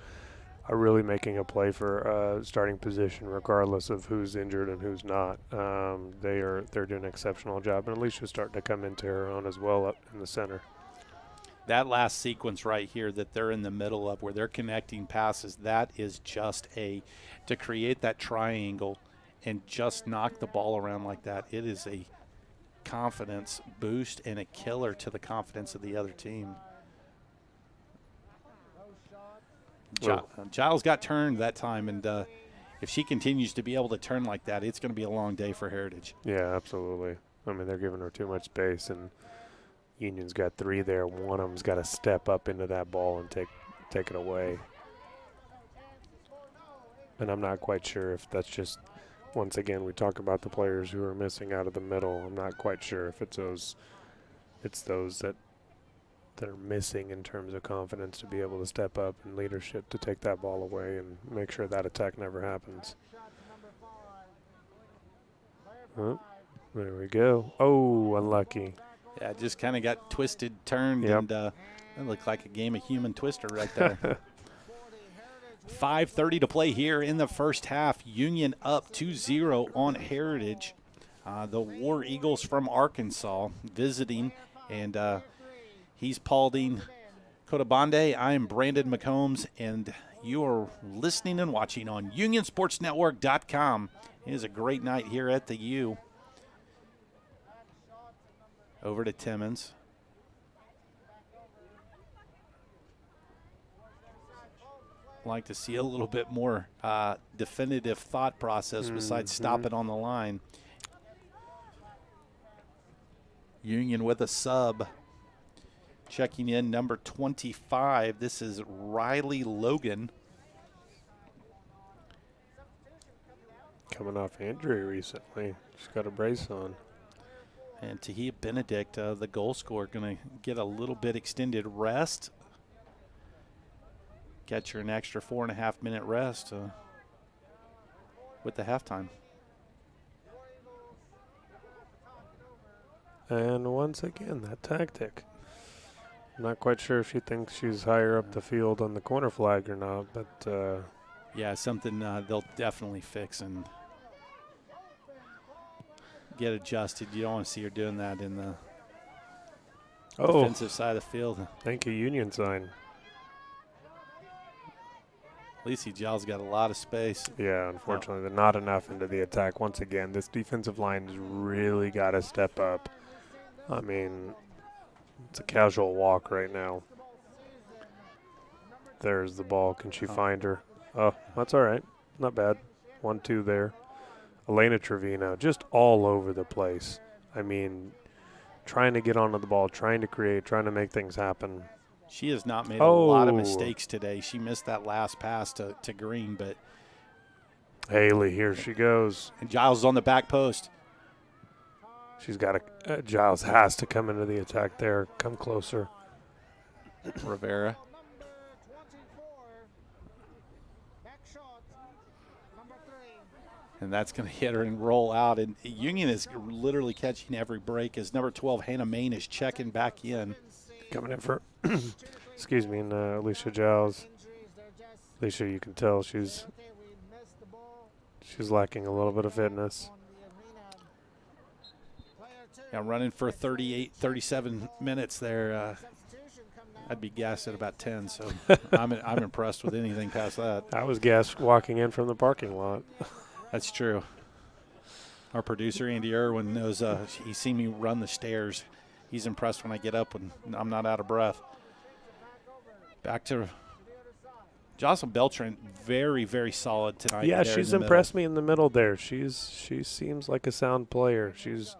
are really making a play for starting position, regardless of who's injured and who's not. They're doing an exceptional job, and Alicia's starting to come into her own as well up in the center. That last sequence right here that they're in the middle of, where they're connecting passes, that is just to create that triangle and just knock the ball around like that. It is a confidence boost and a killer to the confidence of the other team. Giles got turned that time, and if she continues to be able to turn like that, it's going to be a long day for Heritage. Yeah, absolutely. I mean, they're giving her too much space, and Union's got 3 there. One of them's got to step up into that ball and take it away. And I'm not quite sure if that's just, once again, we talk about the players who are missing out of the middle. I'm not quite sure if it's those that are missing in terms of confidence to be able to step up and leadership to take that ball away and make sure that attack never happens. Oh, there we go. Oh, unlucky. Yeah, it just kind of got twisted, turned, Yep. and it looked like a game of human twister right there. 5:30 to play here in the first half. Union up 2-0 on Heritage. The War Eagles from Arkansas visiting, and he's Pauldine Cotabande. I am Brandon McCombs, and you are listening and watching on UnionSportsNetwork.com. It is a great night here at the U. Over to Timmons. Like to see a little bit more definitive thought process besides stopping on the line. Union with a sub. Checking in number 25. This is Riley Logan. Coming off injury recently. She's got a brace on. And Tahia Benedict, the goal scorer, going to get a little bit extended rest. Get her an extra 4.5 minute rest with the halftime. And once again, that tactic. I'm not quite sure if she thinks she's higher up the field on the corner flag or not, but yeah, something they'll definitely fix and get adjusted. You don't want to see her doing that in the defensive side of the field. Thank you, Union sign. Lacey Giles got a lot of space. Yeah, unfortunately, not enough into the attack. Once again, this defensive line has really got to step up. I mean, it's a casual walk right now. There's the ball. Can she find her? Oh, that's all right. Not bad. 1-2 there. Elena Trevino just all over the place. I mean, trying to get onto the ball, trying to create, trying to make things happen. She has not made a lot of mistakes today. She missed that last pass to Green, but Haley, here she goes. And Giles is on the back post. She's got Giles has to come into the attack there. Come closer. Rivera. And that's going to hit her and roll out. And Union is literally catching every break as number 12, Hannah Main, is checking back in. Coming in for, excuse me, and Alicia Giles. Alicia, you can tell she's lacking a little bit of fitness. Yeah, running for 37 minutes there. I'd be gassed at about 10, so I'm impressed with anything past that. I was gassed walking in from the parking lot. That's true. Our producer, Andy Irwin, knows he's seen me run the stairs. He's impressed when I get up when I'm not out of breath. Back to Jocelyn Beltran, very, very solid tonight. Yeah, she's impressed me in the middle there. She seems like a sound player. She's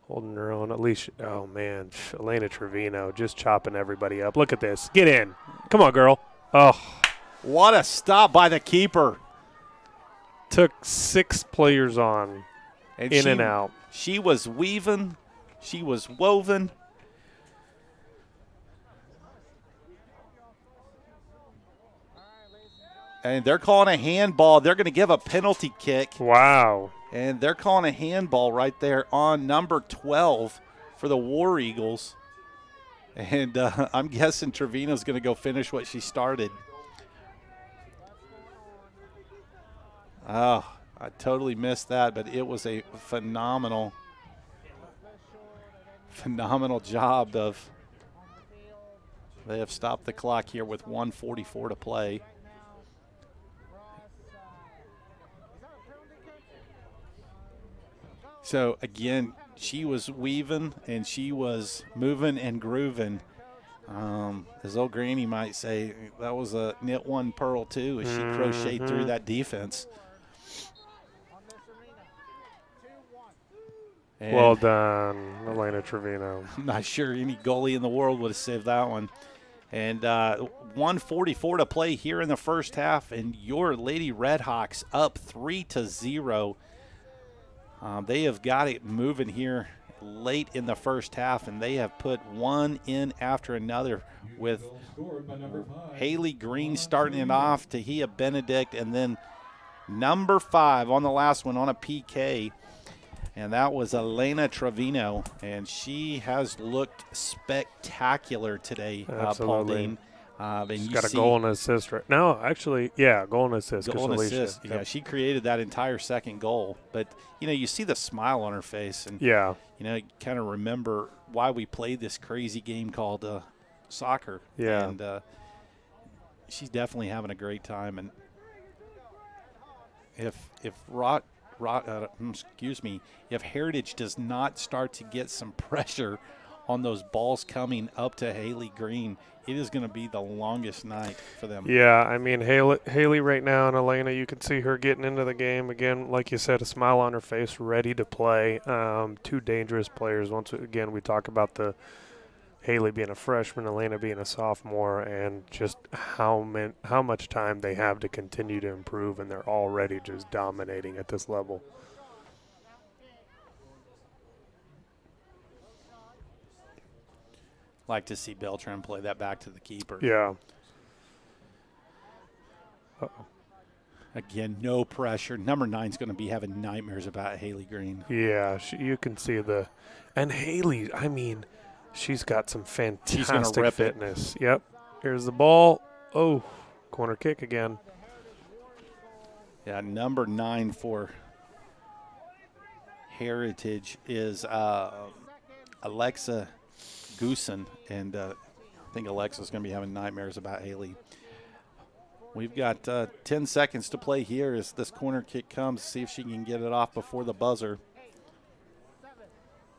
holding her own. At least, oh, man, Elena Trevino just chopping everybody up. Look at this. Get in. Come on, girl. Oh. What a stop by the keeper. Took 6 players on, in and out. She was weaving. She was woven. And they're calling a handball. They're going to give a penalty kick. Wow. And they're calling a handball right there on number 12 for the War Eagles. And I'm guessing Trevino's going to go finish what she started. Oh, I totally missed that, but it was a phenomenal job of. They have stopped the clock here with 1:44 to play. So, again, she was weaving and she was moving and grooving. As old Granny might say, that was a knit one, pearl two as she crocheted through that defense. And well done, Elena Trevino. I'm not sure any goalie in the world would have saved that one. And 1:44 to play here in the first half, and your Lady Redhawks up 3-0. They have got it moving here late in the first half, and they have put one in after another with Haley Green starting it off, Tahia Benedict, and then number 5 on the last one on a PK. And that was Elena Trevino, and she has looked spectacular today, Absolutely. Pauline. She's got a goal and assist right no, actually, yeah, goal and assist. Goal and Alicia. assist. Yeah, she created that entire second goal. But, you see the smile on her face. And, yeah. you kind of remember why we played this crazy game called soccer. Yeah. And she's definitely having a great time. And if Heritage does not start to get some pressure on those balls coming up to Haley Green, it is going to be the longest night for them. Yeah, I mean, Haley right now and Elena, you can see her getting into the game. Again, like you said, a smile on her face, ready to play. Two dangerous players. Once again, we talk about the Haley being a freshman, Elena being a sophomore, and just how much time they have to continue to improve, and they're already just dominating at this level. Like to see Beltran play that back to the keeper. Yeah. Uh-oh. Again, no pressure. Number 9's going to be having nightmares about Haley Green. Yeah, you can see and Haley, I mean, she's got some fantastic fitness. Yep. Here's the ball. Oh, corner kick again. Yeah, number 9 for Heritage is Alexa Goosen, and I think Alexa's going to be having nightmares about Haley. We've got 10 seconds to play here as this corner kick comes. See if she can get it off before the buzzer. 7,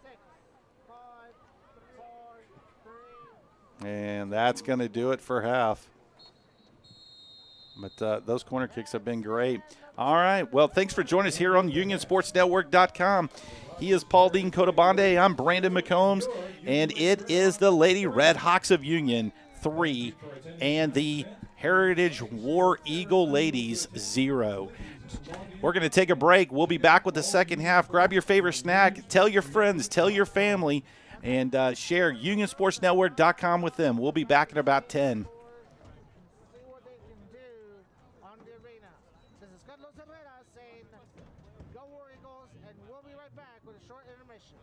6, 5, 4, 3. And that's going to do it for half. But those corner kicks have been great. All right. Well, thanks for joining us here on UnionSportsNetwork.com. He is Pauline Cotabande. I'm Brandon McCombs. And it is the Lady Redhawks of Union 3 and the Heritage War Eagle Ladies 0. We're going to take a break. We'll be back with the second half. Grab your favorite snack. Tell your friends. Tell your family. And share UnionSportsNetwork.com with them. We'll be back in about 10. See what they can do on the arena. This is Carlos Herrera saying, go War Eagles, and we'll be right back with a short intermission.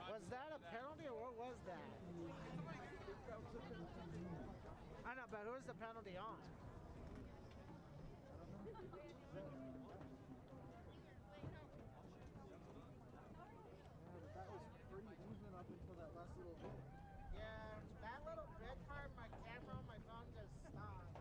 Was that a penalty or what was that? I know, but who's the penalty on? Yeah, that little bit part, my camera on my phone just stopped.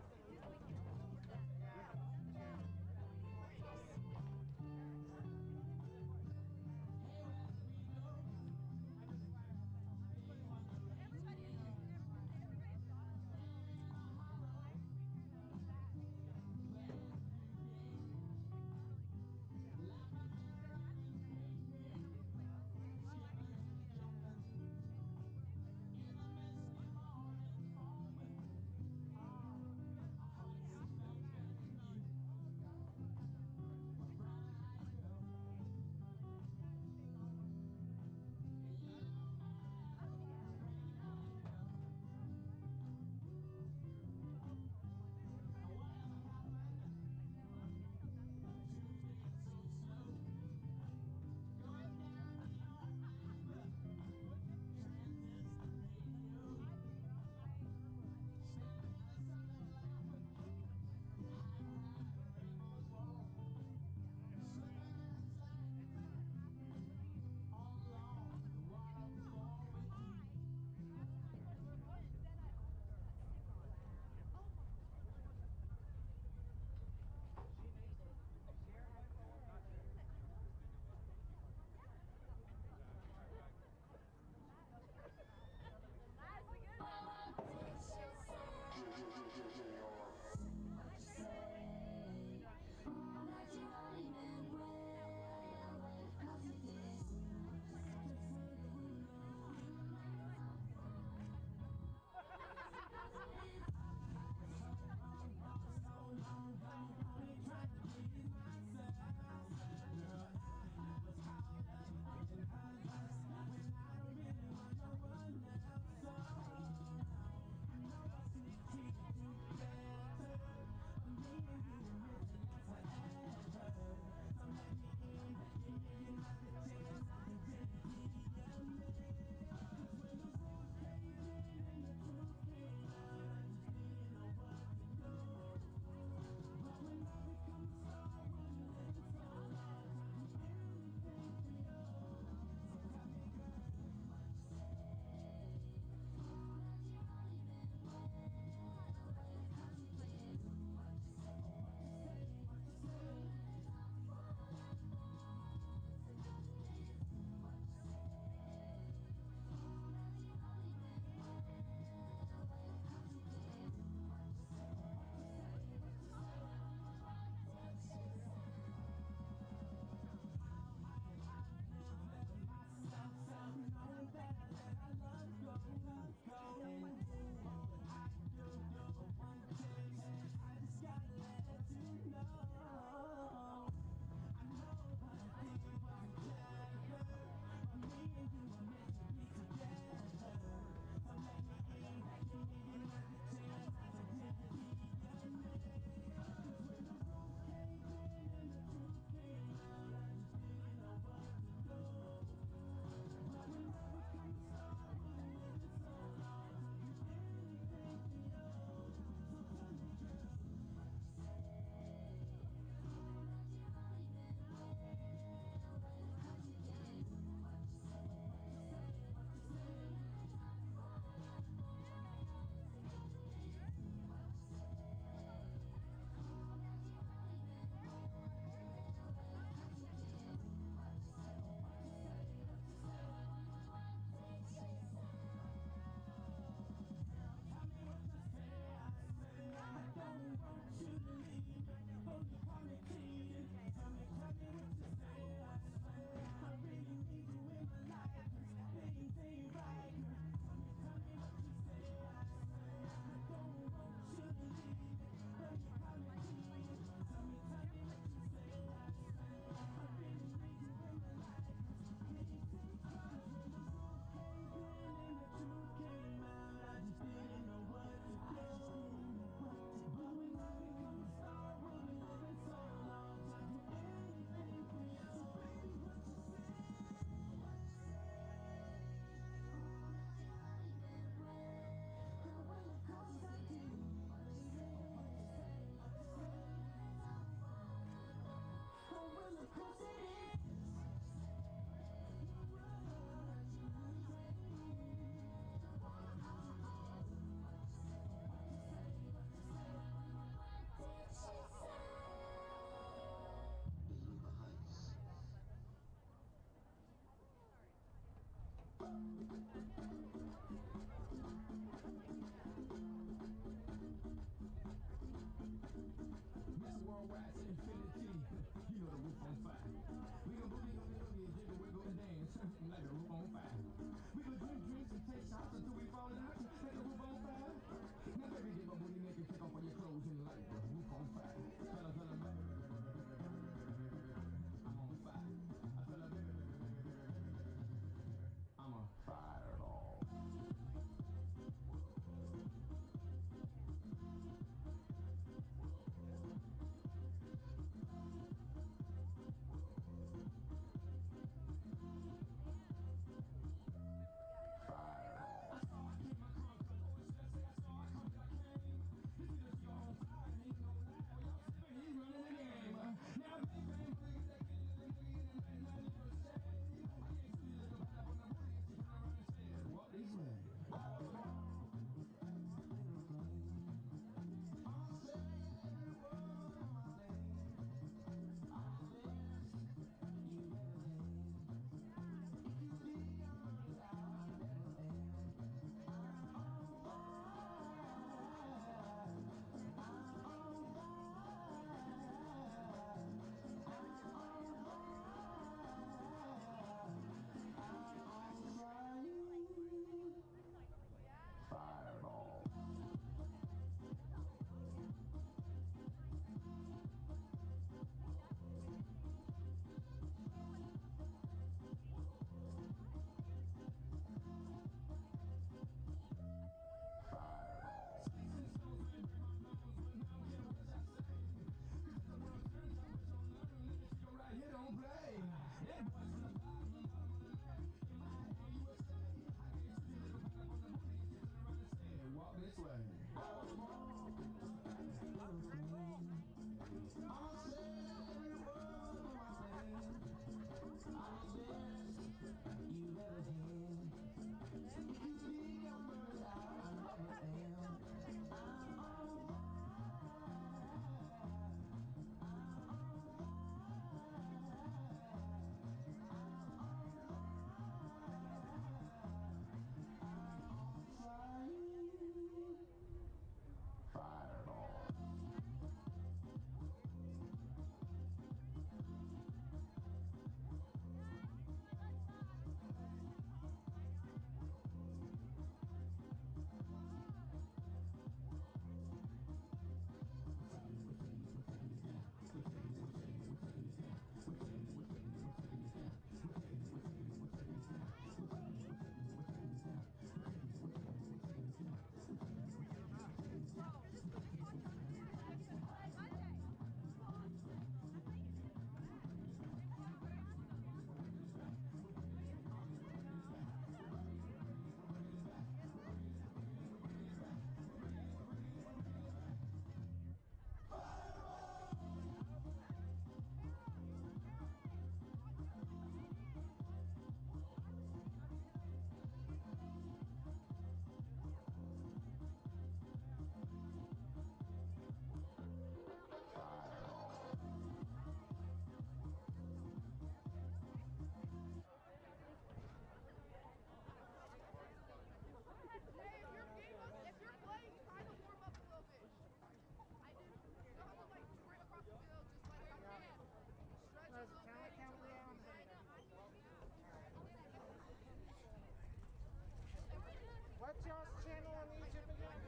What's y'all's channel on YouTube again?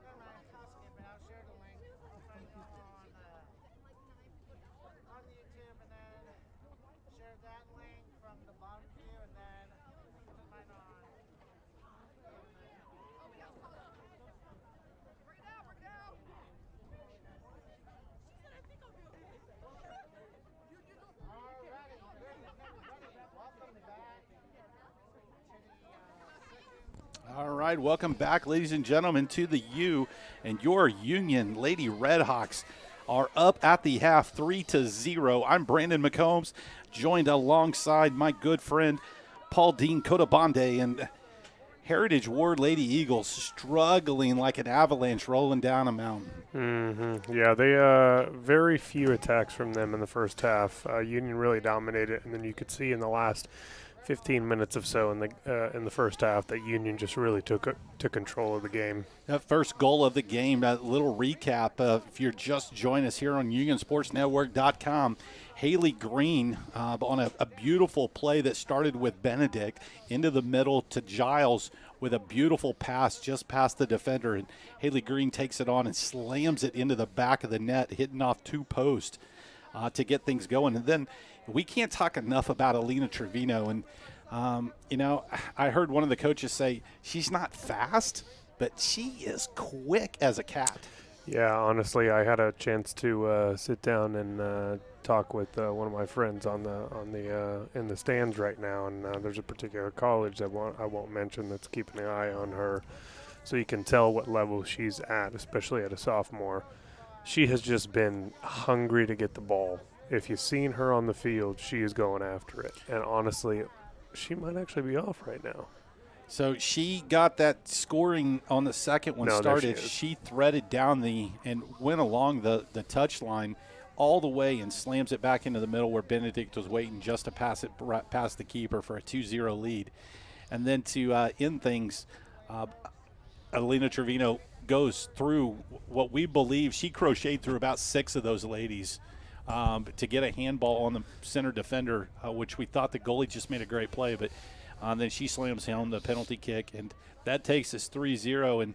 Never mind, I'll skip it. I'll share the link on YouTube, and then share that link from the bottom view, and then put mine on. Alrighty, good evening, everybody. Welcome back to the All right, welcome back, ladies and gentlemen, to the U. And your Union Lady Redhawks are up at the half, 3-0. I'm Brandon McCombs, joined alongside my good friend Paul Dean Cotabande. And Heritage Ward Lady Eagles struggling like an avalanche rolling down a mountain. Yeah, they very few attacks from them in the first half. Union really dominated, and then you could see in the last 15 minutes of so in the first half that Union just really took control of the game. That first goal of the game, that little recap, if you're just joining us here on UnionSportsNetwork.com, Haley Green on a beautiful play that started with Benedict into the middle to Giles with a beautiful pass just past the defender. And Haley Green takes it on and slams it into the back of the net, hitting off 2 posts to get things going. And then we can't talk enough about Alina Trevino. And, I heard one of the coaches say she's not fast, but she is quick as a cat. Yeah, honestly, I had a chance to sit down and talk with one of my friends in the stands right now, and there's a particular college that I won't mention that's keeping an eye on her, so you can tell what level she's at, especially at a sophomore. She has just been hungry to get the ball. If you've seen her on the field, she is going after it, and honestly, she might actually be off right now. So she got that scoring on the second one started. She threaded down and went along the touch line all the way and slams it back into the middle where Benedict was waiting just to pass it past the keeper for a 2-0 lead. And then to end things, Alina Trevino goes through what we believe she crocheted through about 6 of those ladies to get a handball on the center defender, which we thought the goalie just made a great play, but then she slams home the penalty kick, and that takes us 3-0. And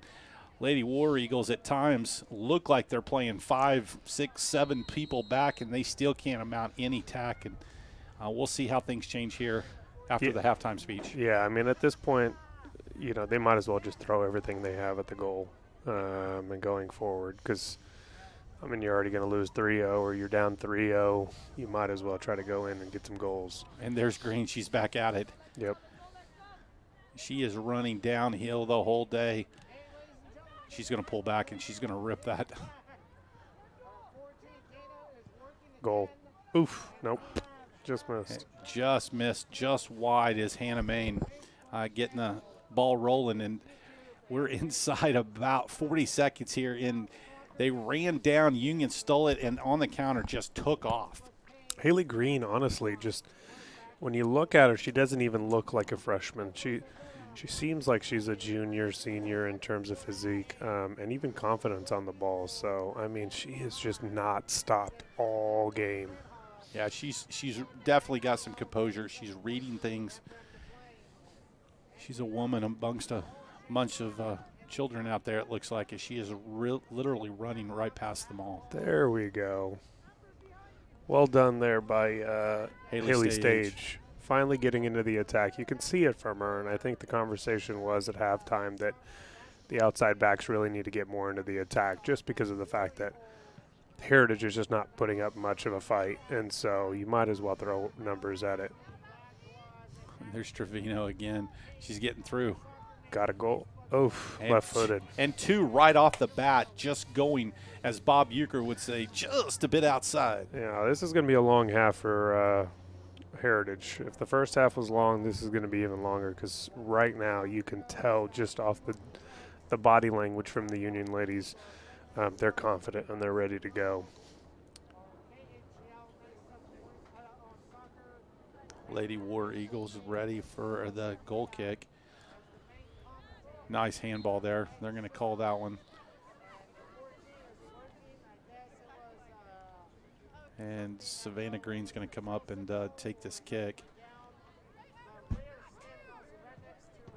Lady War Eagles at times look like they're playing 5, 6, 7 people back, and they still can't amount any tack. And we'll see how things change here after the halftime speech. Yeah, I mean, at this point, they might as well just throw everything they have at the goal and going forward, because, you're already going to lose 3-0 or you're down 3-0. You might as well try to go in and get some goals. And there's Green. She's back at it. Yep. She is running downhill the whole day. She's going to pull back, and she's going to rip that. Goal. Oof. Nope. Just missed. Just missed. Just wide is Hannah Main getting the ball rolling. And we're inside about 40 seconds here. And they ran down. Union stole it, and on the counter just took off. Haley Green, honestly, just when you look at her, she doesn't even look like a freshman. She seems like she's a junior, senior in terms of physique and even confidence on the ball. So, she has just not stopped all game. Yeah, she's definitely got some composure. She's reading things. She's a woman amongst a bunch of children out there, it looks like, as she is literally running right past them all. There we go. Well done there by Haley Stage. Finally getting into the attack. You can see it from her, and I think the conversation was at halftime that the outside backs really need to get more into the attack just because of the fact that Heritage is just not putting up much of a fight, and so you might as well throw numbers at it. There's Trevino again. She's getting through. Got a goal. Oof, left-footed. And 2 right off the bat, just going, as Bob Euchre would say, just a bit outside. Yeah, this is going to be a long half for Heritage. If the first half was long, this is going to be even longer, because right now you can tell just off the body language from the Union ladies, they're confident and they're ready to go. Lady War Eagles ready for the goal kick. Nice handball there. They're going to call that one. And Savannah Green's going to come up and take this kick.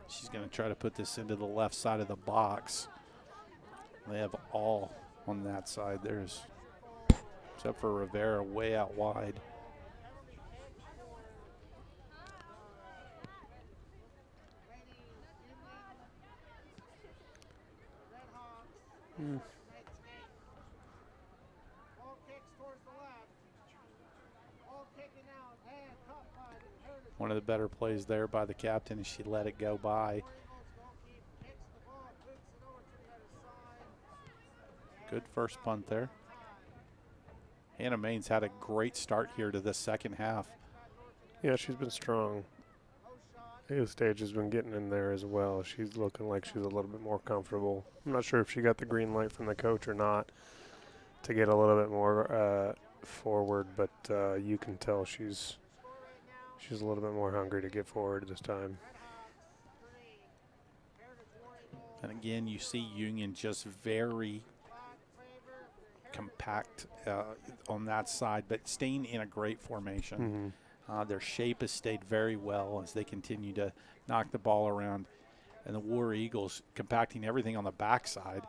She's going to try to put this into the left side of the box. They have all on that side. There's, except for Rivera, way out wide. One of the better plays there by the captain as she let it go by. Good first punt there. Hannah Main's had a great start here to the second half. Yeah, she's been strong. Haley Stage has been getting in there as well. She's looking like she's a little bit more comfortable. I'm not sure if she got the green light from the coach or not to get a little bit more forward, but you can tell she's a little bit more hungry to get forward this time. And again, you see Union just very compact on that side, but staying in a great formation. Their shape has stayed very well as they continue to knock the ball around. And the War Eagles compacting everything on the backside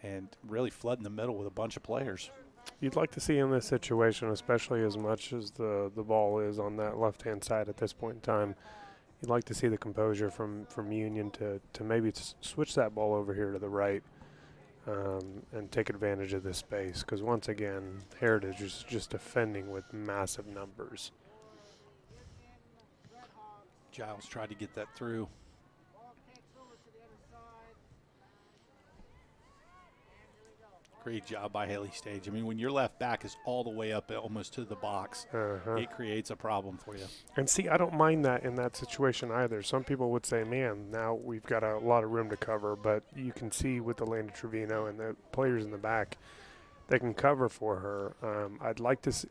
and really flooding the middle with a bunch of players. You'd like to see in this situation, especially as much as the ball is on that left-hand side at this point in time, you'd like to see the composure from Union to maybe switch that ball over here to the right and take advantage of this space. Because once again, Heritage is just defending with massive numbers. Giles tried to get that through. Great job by Haley Stage. I mean, when your left back is all the way up almost to the box, it creates a problem for you. And see, I don't mind that in that situation either. Some people would say, man, now we've got a lot of room to cover. But you can see with Elena Trevino and the players in the back, they can cover for her. I'd like to see,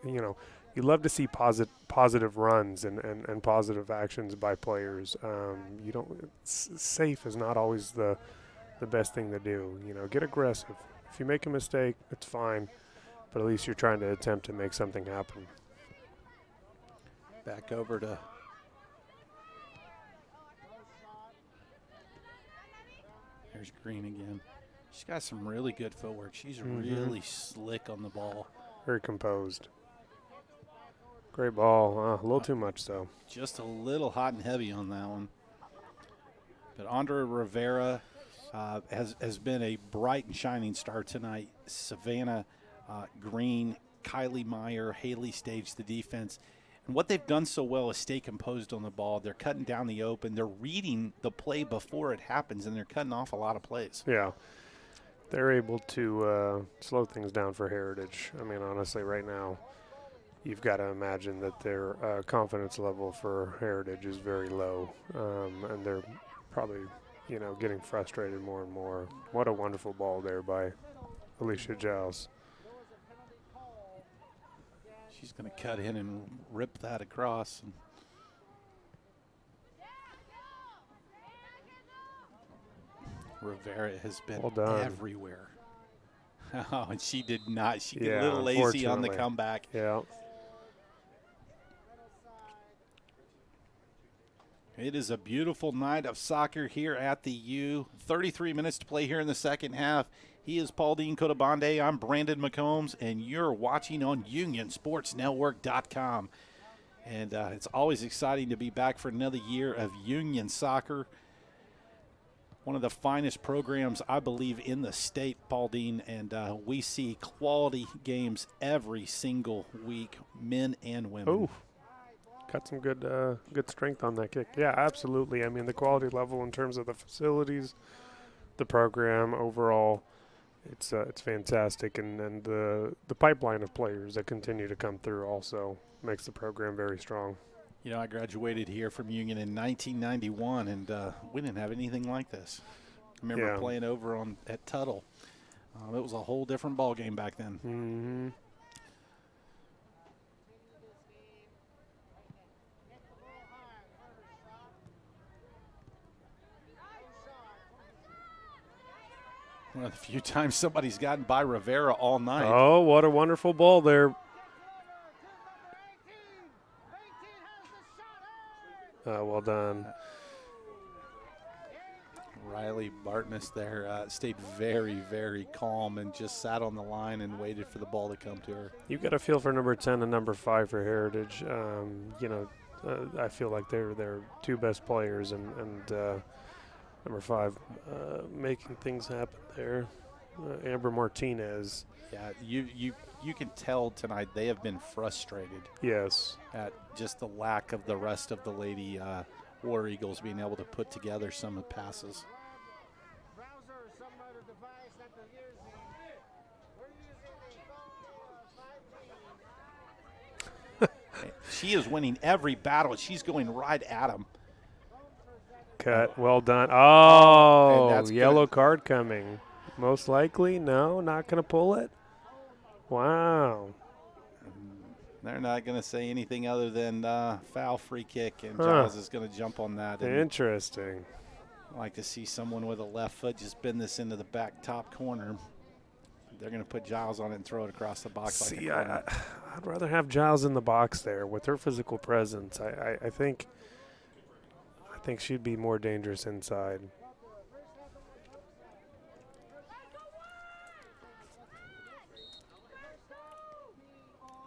you love to see positive runs and positive actions by players. Safe is not always the best thing to do. Get aggressive. If you make a mistake, it's fine, but at least you're trying to attempt to make something happen. Back over to there's Green again. She's got some really good footwork. She's really slick on the ball. Very composed. Great ball. A little too much, though. Just a little hot and heavy on that one. But Andrea Rivera has been a bright and shining star tonight. Savannah Green, Kylie Meyer, Haley Stage, the defense. And what they've done so well is stay composed on the ball. They're cutting down the open. They're reading the play before it happens, and they're cutting off a lot of plays. Yeah. They're able to slow things down for Heritage. I mean, honestly, right now, you've got to imagine that their confidence level for Heritage is very low, and they're probably – getting frustrated more and more. What a wonderful ball there by Alicia Giles. She's going to cut in and rip that across. Rivera has been everywhere. Oh, and she did not. She got a little lazy on the comeback. Yeah. It is a beautiful night of soccer here at the U. 33 minutes to play here in the second half. He is Paul Dean Cotabande. I'm Brandon McCombs, and you're watching on UnionSportsNetwork.com. And it's always exciting to be back for another year of Union soccer. One of the finest programs, I believe, in the state, Paul Dean, and we see quality games every single week, men and women. Ooh. Got some good strength on that kick. Yeah, absolutely. I mean, the quality level in terms of the facilities, the program overall, it's fantastic. And the pipeline of players that continue to come through also makes the program very strong. I graduated here from Union in 1991, and we didn't have anything like this. I remember playing over at Tuttle. It was a whole different ball game back then. Mm-hmm. One of the few times somebody's gotten by Rivera all night. Oh, what a wonderful ball there. Well done. Riley Bartness there stayed very, very calm and just sat on the line and waited for the ball to come to her. You've got a feel for number 10 and number 5 for Heritage. I feel like they're their two best players, and number 5 making things happen there. Amber Martinez. Yeah, you can tell tonight they have been frustrated. Yes. At just the lack of the rest of the Lady War Eagles being able to put together some passes. Browser or some other device that they're using. We're using a 5G. She is winning every battle. She's going right at him. cut. Well done. Oh, that's yellow gonna- card coming. Most likely, no, not going to pull it. Wow. They're not going to say anything other than foul, free kick, and Huh. Giles is going to jump on that. And Interesting. I like to see someone with a left foot just bend this into the back top corner. They're going to put Giles on it and throw it across the box like a See, corner. I'd rather have Giles in the box there with her physical presence. I think she'd be more dangerous inside.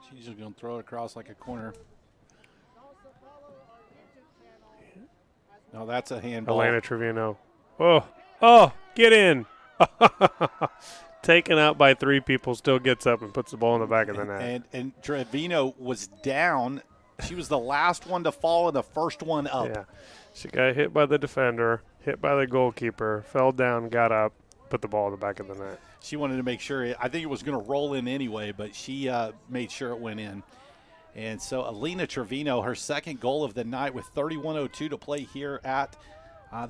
She's just going to throw it across like a corner. No, that's a handball. Elena Trevino. Oh, get in. Taken out by 3 people, still gets up and puts the ball in the back of the net. And Trevino was down. She was the last one to fall and the first one up. Yeah. She got hit by the defender, hit by the goalkeeper, fell down, got up, put the ball in the back of the net. She wanted to make sure. I think it was going to roll in anyway, but she made sure it went in. And so Alina Trevino, her second goal of the night with 31:02 to play here at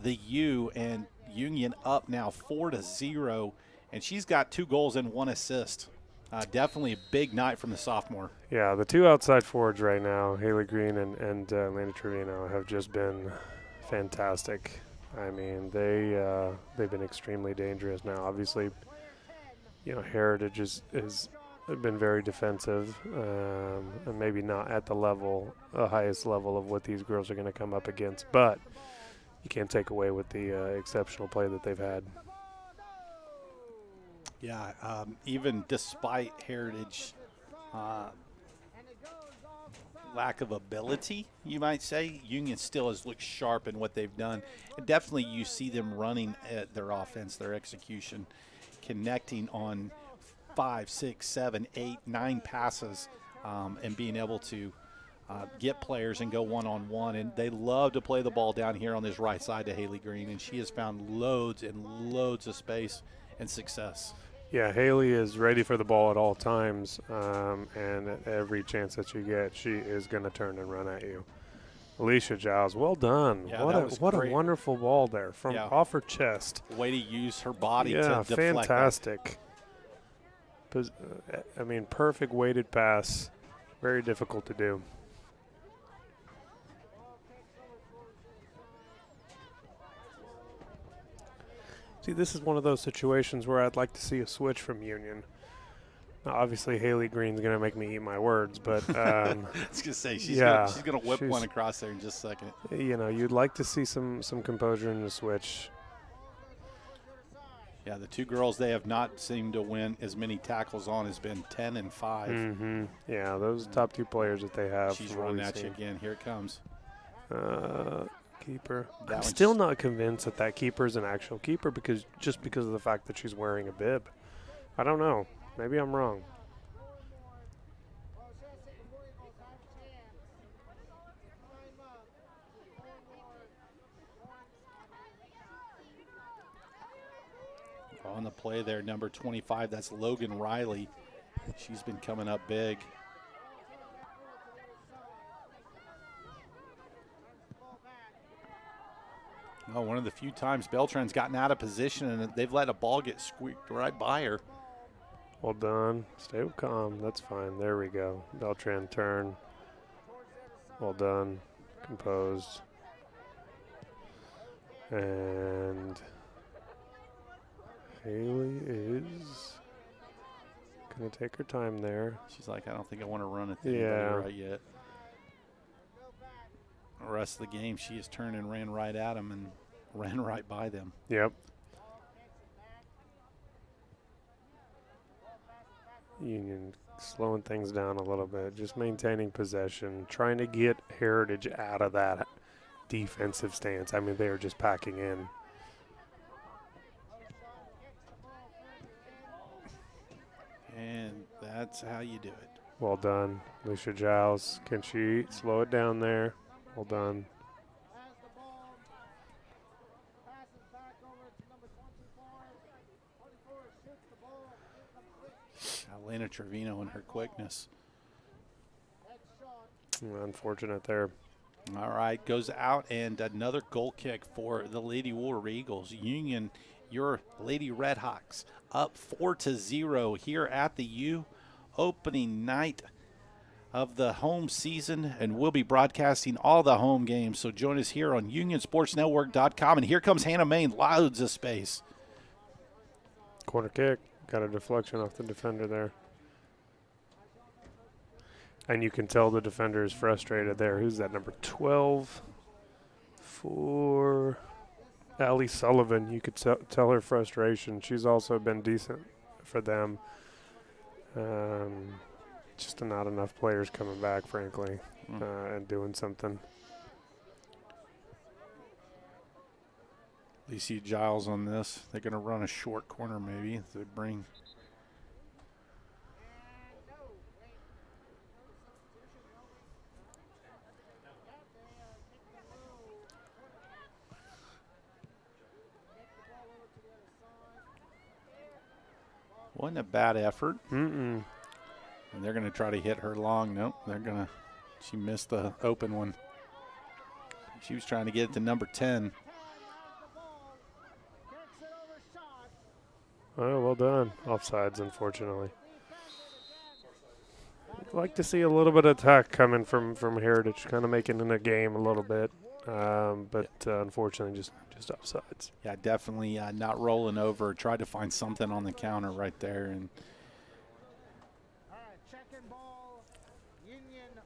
the U, and Union up now 4-0. And she's got 2 goals and 1 assist. Definitely a big night from the sophomore. Yeah, the 2 outside forwards right now, Haley Green and Elena Trevino, have just been fantastic. I mean, they've been extremely dangerous now. Obviously, Heritage has been very defensive, and maybe not at the highest level of what these girls are going to come up against. But you can't take away with the exceptional play that they've had. Yeah, even despite Heritage lack of ability, you might say, Union still has looked sharp in what they've done. And definitely you see them running at their offense, their execution, connecting on 5, 6, 7, 8, 9 passes, and being able to get players and go one-on-one. And they love to play the ball down here on this right side to Haley Green, and she has found loads and loads of space and success. Yeah, Haley is ready for the ball at all times, and at every chance that you get, she is going to turn and run at you. Alicia Giles, well done. Yeah, what a wonderful ball there from off her chest. Way to use her body to Yeah, deflect. fantastic. Perfect weighted pass. Very difficult to do. See, this is one of those situations where I'd like to see a switch from Union. Now, obviously, Haley Green's going to make me eat my words, but I was going to say, she's going to whip one across there in just a second. You'd like to see some composure in the switch. Yeah, the 2 girls they have not seemed to win as many tackles on has been 10 and 5. Mm-hmm. Yeah, those top 2 players that they have. She's running at you again. Here it comes. Keeper. I'm still not convinced that keeper is an actual keeper because of the fact that she's wearing a bib. I don't know. Maybe I'm wrong. On the play there, number 25, that's Logan Riley. She's been coming up big. Oh, one of the few times Beltran's gotten out of position and they've let a ball get squeaked right by her. Well done. Stay calm. That's fine. There we go. Beltran turn. Well done. Composed. And Haley is going to take her time there. She's like, I don't think I want to run at anybody right yet. The rest of the game, she has turned and ran right at them and ran right by them. Yep. Union slowing things down a little bit, just maintaining possession, trying to get Heritage out of that defensive stance. I mean, they are just packing in. And that's how you do it. Well done. Alicia Giles, can she slow it down there? Well done. Elena Trevino and her quickness. Unfortunate there. All right, goes out, and another goal kick for the Lady War Eagles. Union, your Lady Redhawks, up 4-0 here at the U, opening night of the home season, and we'll be broadcasting all the home games. So join us here on UnionSportsNetwork.com. And here comes Hannah Main, loads of space. Corner kick. Got a deflection off the defender there. And you can tell the defender is frustrated there. Who's that, number 12? For Allie Sullivan. You could tell her frustration. She's also been decent for them. Just not enough players coming back, frankly, and doing something. Alicia Giles on this. They're going to run a short corner maybe. They bring... Wasn't a bad effort. Mm-mm. And they're going to try to hit her long. Nope, they're going to. She missed the open one. She was trying to get it to number 10. Oh, well done. Offsides, unfortunately. I'd like to see a little bit of attack coming from Heritage, kind of making it a game a little bit. But unfortunately, just offsides. Yeah, definitely not rolling over. Tried to find something on the counter right there. And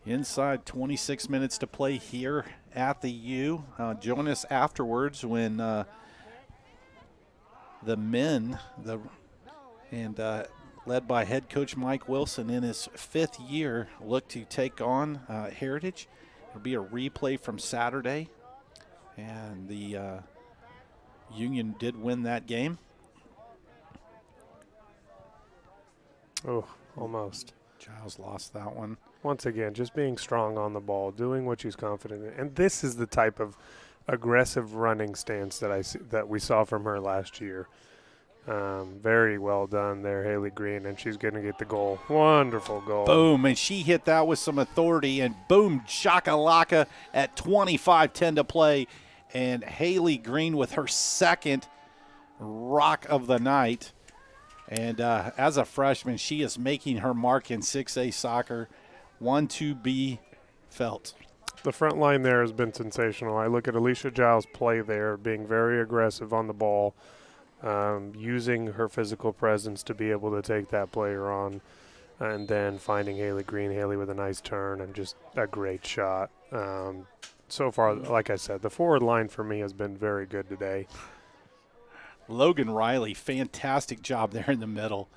inside 26 minutes to play here at the U. Join us afterwards when the men, led by head coach Mike Wilson in his 5th year, look to take on Heritage. It'll be a replay from Saturday, and the Union did win that game. Oh, almost. Giles lost that one. Once again, just being strong on the ball, doing what she's confident in. And this is the type of aggressive running stance that we saw from her last year. Very well done there, Haley Green, and she's going to get the goal. Wonderful goal. Boom, and she hit that with some authority, and boom, shakalaka at 25-10 to play. And Haley Green with her 2nd rock of the night. And as a freshman, she is making her mark in 6A soccer. One to be felt. The front line there has been sensational. I look at Alicia Giles' play there, being very aggressive on the ball, using her physical presence to be able to take that player on, and then finding Haley Green, Haley with a nice turn and just a great shot. So far, like I said, the forward line for me has been very good today. Logan Riley, fantastic job there in the middle.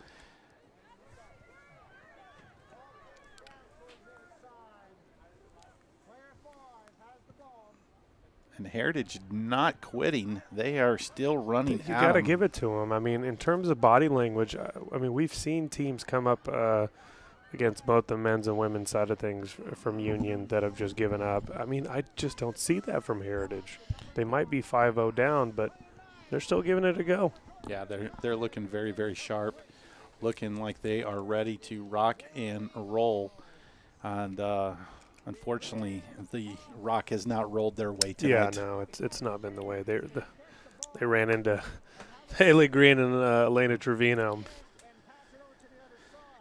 And Heritage not quitting. They are still running You out. got to give it to them. I mean, in terms of body language, I mean, we've seen teams come up against both the men's and women's side of things from Union that have just given up. I mean, I just don't see that from Heritage. They might be 5-0 down, but they're still giving it a go. Yeah, they're looking very, very sharp, looking like they are ready to rock and roll. And unfortunately, the rock has not rolled their way tonight. Yeah, no, it's not been the way. They ran into Haley Green and Elena Trevino.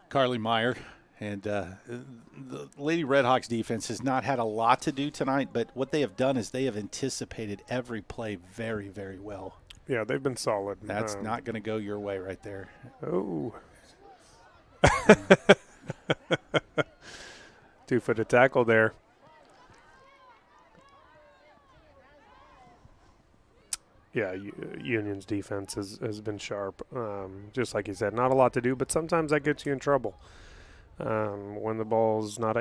Carly Meyer. And the Lady Redhawks defense has not had a lot to do tonight, but what they have done is they have anticipated every play very, very well. Yeah, they've been solid. That's not going to go your way right there. Oh. 2-footed tackle there. Yeah, Union's defense has been sharp. Just like you said, not a lot to do, but sometimes that gets you in trouble. When the ball's not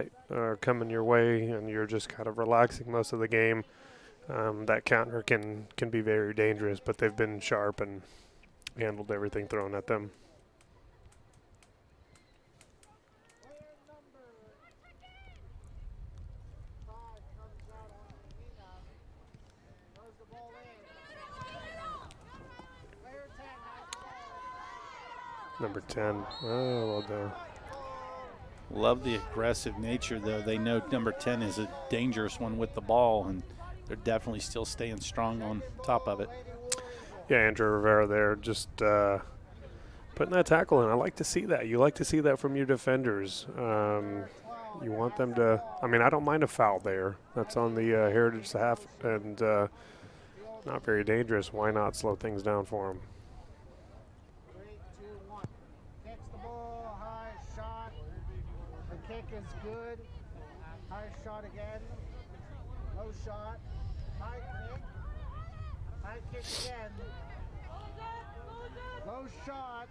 coming your way and you're just kind of relaxing most of the game, that counter can be very dangerous, but they've been sharp and handled everything thrown at them. Number 10. Oh, well done. Love the aggressive nature, though. They know number 10 is a dangerous one with the ball, and they're definitely still staying strong on top of it. Yeah, Andrew Rivera there just putting that tackle in. I like to see that. You like to see that from your defenders. You want them to – I mean, I don't mind a foul there. That's on the Heritage half and not very dangerous. Why not slow things down for them? 3, 2, 1. Kicks the ball, high shot. The kick is good. High shot again. Low shot. High kick. High kick again. Low shot.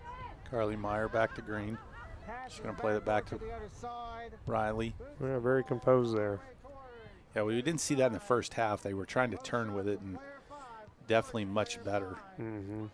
Carly Meyer back to green. She's going to play it back to the other side. Riley. Yeah, very composed there. Yeah, we didn't see that in the first half. They were trying to turn with it, and definitely much better. Mm-hmm.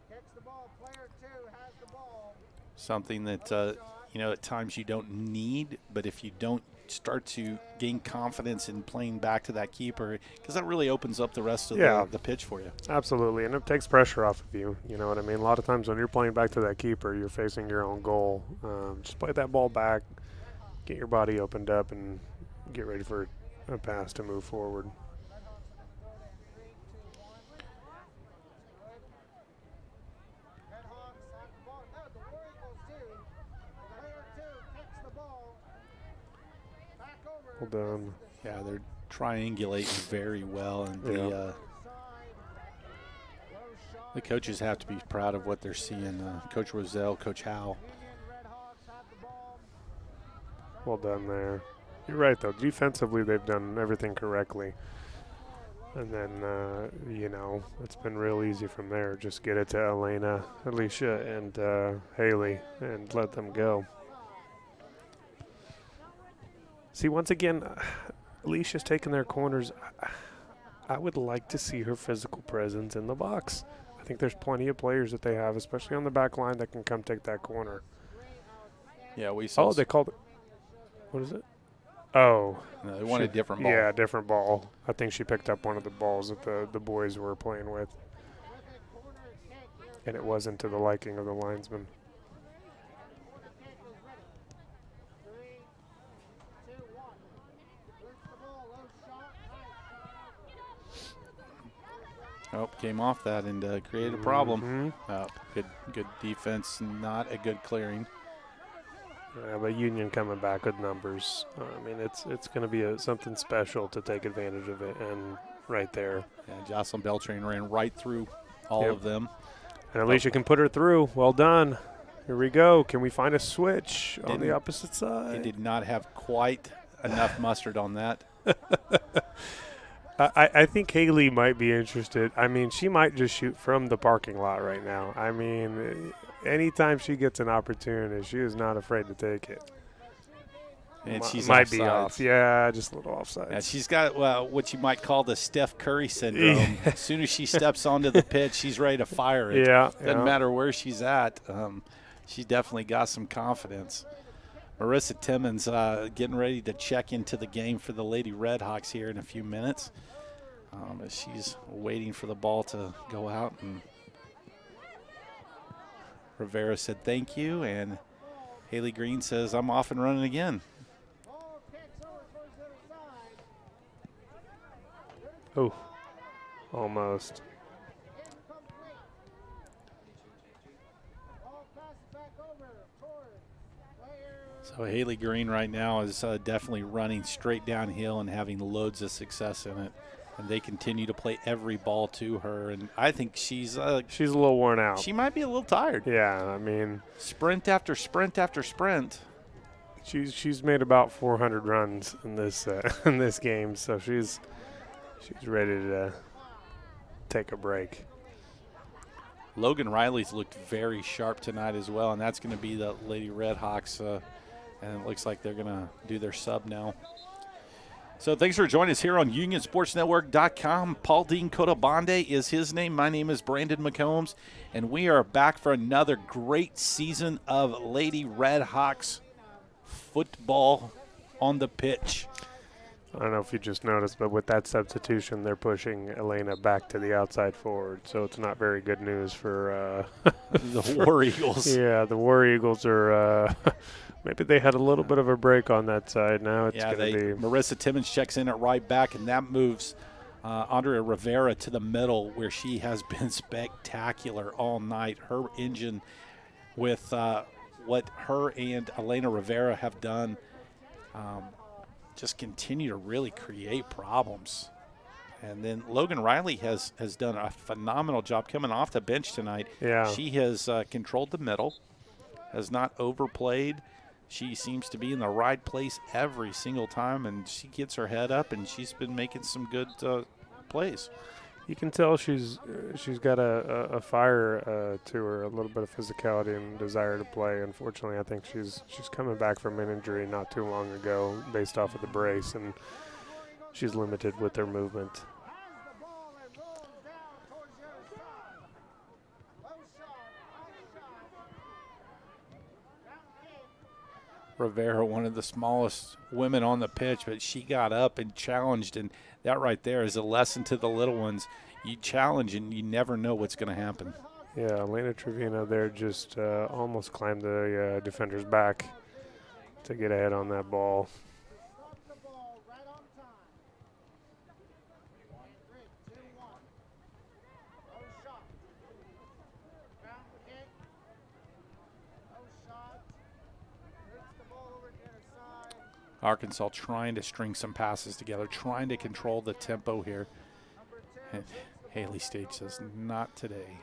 Kicks the ball. Player 2 has the ball. Something that, at times you don't need, but if you don't start to gain confidence in playing back to that keeper, because that really opens up the rest of the pitch for you. Absolutely, and it takes pressure off of you. You know what I mean? A lot of times when you're playing back to that keeper, you're facing your own goal. Just play that ball back, get your body opened up, and get ready for a pass to move forward. Well done. Yeah, they're triangulating very well, and the coaches have to be proud of what they're seeing. Coach Roselle, Coach Howe. Well done there. You're right, though. Defensively, they've done everything correctly. And then, it's been real easy from there. Just get it to Elena, Alicia, and Haley, and let them go. See, once again, Alicia's taking their corners. I would like to see her physical presence in the box. I think there's plenty of players that they have, especially on the back line, that can come take that corner. Yeah, we saw. Oh, they called it. What is it? Oh. No, they want a different ball. Yeah, different ball. I think she picked up one of the balls that the boys were playing with. And it wasn't to the liking of the linesman. Oh, came off that and created a problem. Good defense, not a good clearing. Yeah, but Union coming back with numbers. I mean, it's going to be something special to take advantage of it, and right there. Yeah, Jocelyn Beltran ran right through all of them. And Alicia can put her through. Well done. Here we go. Can we find a switch on the opposite side? He did not have quite enough mustard on that. I think Haley might be interested. I mean, she might just shoot from the parking lot right now. I mean, anytime she gets an opportunity, she is not afraid to take it. And she's might offsides. be off. Yeah, just a little offside. Yeah, she's got what you might call the Steph Curry syndrome. As soon as she steps onto the pitch, she's ready to fire it. Doesn't matter where she's at. She definitely got some confidence. Marissa Timmons getting ready to check into the game for the Lady Redhawks here in a few minutes. As she's waiting for the ball to go out. And Rivera said thank you, and Haley Green says I'm off and running again. Oh, almost. So Haley Green right now is definitely running straight downhill and having loads of success in it. And they continue to play every ball to her. And I think she's a little worn out. She might be a little tired. Yeah, I mean. Sprint after sprint after sprint. She's made about 400 runs in this in this game, so she's ready to take a break. Logan Riley's looked very sharp tonight as well, and that's going to be the Lady Redhawks. And it looks like they're going to do their sub now. So thanks for joining us here on UnionSportsNetwork.com. Paul Dean Cotabande is his name. My name is Brandon McCombs, and we are back for another great season of Lady Redhawks football on the pitch. I don't know if you just noticed, but with that substitution, they're pushing Elena back to the outside forward, so it's not very good news for the War Eagles. Yeah, the War Eagles are Maybe they had a little bit of a break on that side. Now it's Yeah, going to be. Marissa Timmons checks in at right back, and that moves Andrea Rivera to the middle, where she has been spectacular all night. Her engine with what her and Elena Rivera have done just continue to really create problems. And then Logan Riley has done a phenomenal job coming off the bench tonight. Yeah. She has controlled the middle, has not overplayed. She seems to be in the right place every single time, and she gets her head up, and she's been making some good plays. You can tell she's got a fire to her, a little bit of physicality and desire to play. Unfortunately, I think she's coming back from an injury not too long ago based off of the brace, and she's limited with her movement. Rivera, one of the smallest women on the pitch, but she got up and challenged, and that right there is a lesson to the little ones. You challenge, and you never know what's going to happen. Yeah, Elena Trevino there just almost climbed the defender's back to get ahead on that ball. Arkansas trying to string some passes together, trying to control the tempo here. And Haley Stage says, not today.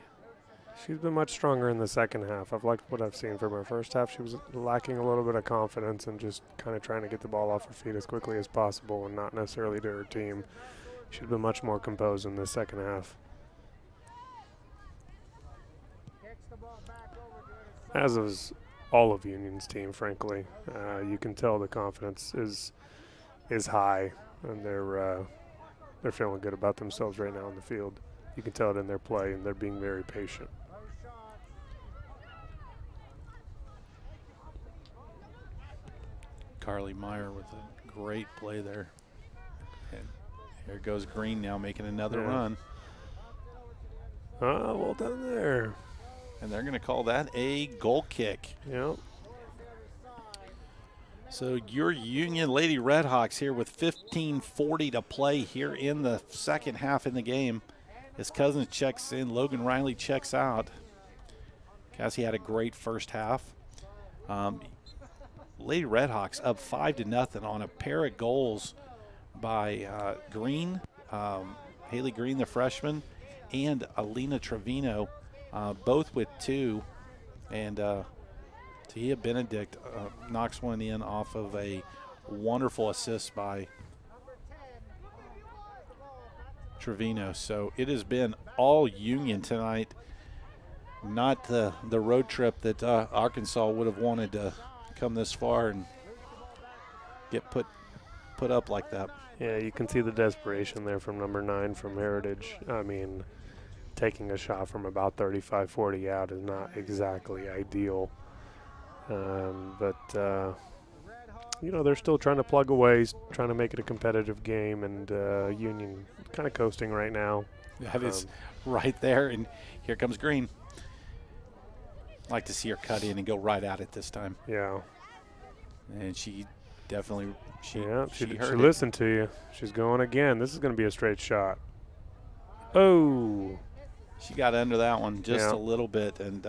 She's been much stronger in the second half. I've liked what I've seen from her. First half, she was lacking a little bit of confidence and just kind of trying to get the ball off her feet as quickly as possible and not necessarily to her team. She's been much more composed in the second half. As is all of Union's team, frankly. You can tell the confidence is high, and they're feeling good about themselves right now on the field. You can tell it in their play, and they're being very patient. Carly Meyer with a great play there. And here goes Green now making another run. Well done there. And they're going to call that a goal kick. Yep. So your Union Lady Redhawks here with 15:40 to play here in the second half in the game. As Cousins checks in, Logan Riley checks out. Cassie had a great first half. Lady Redhawks up 5-0 on a pair of goals by Green, Haley Green, the freshman, and Alina Trevino, both with 2. And Tia Benedict knocks one in off of a wonderful assist by Trevino. So it has been all Union tonight, not the road trip that Arkansas would have wanted to come this far and get put up like that. Yeah, you can see the desperation there from number 9 from Heritage. I mean, taking a shot from about 35-40 out is not exactly ideal. But they're still trying to plug away, trying to make it a competitive game, and Union kind of coasting right now. That is right there, and here comes Green. Like to see her cut in and go right at it this time. Yeah. And she definitely she listened to you. She's going again. This is going to be a straight shot. Oh. She got under that one just a little bit, and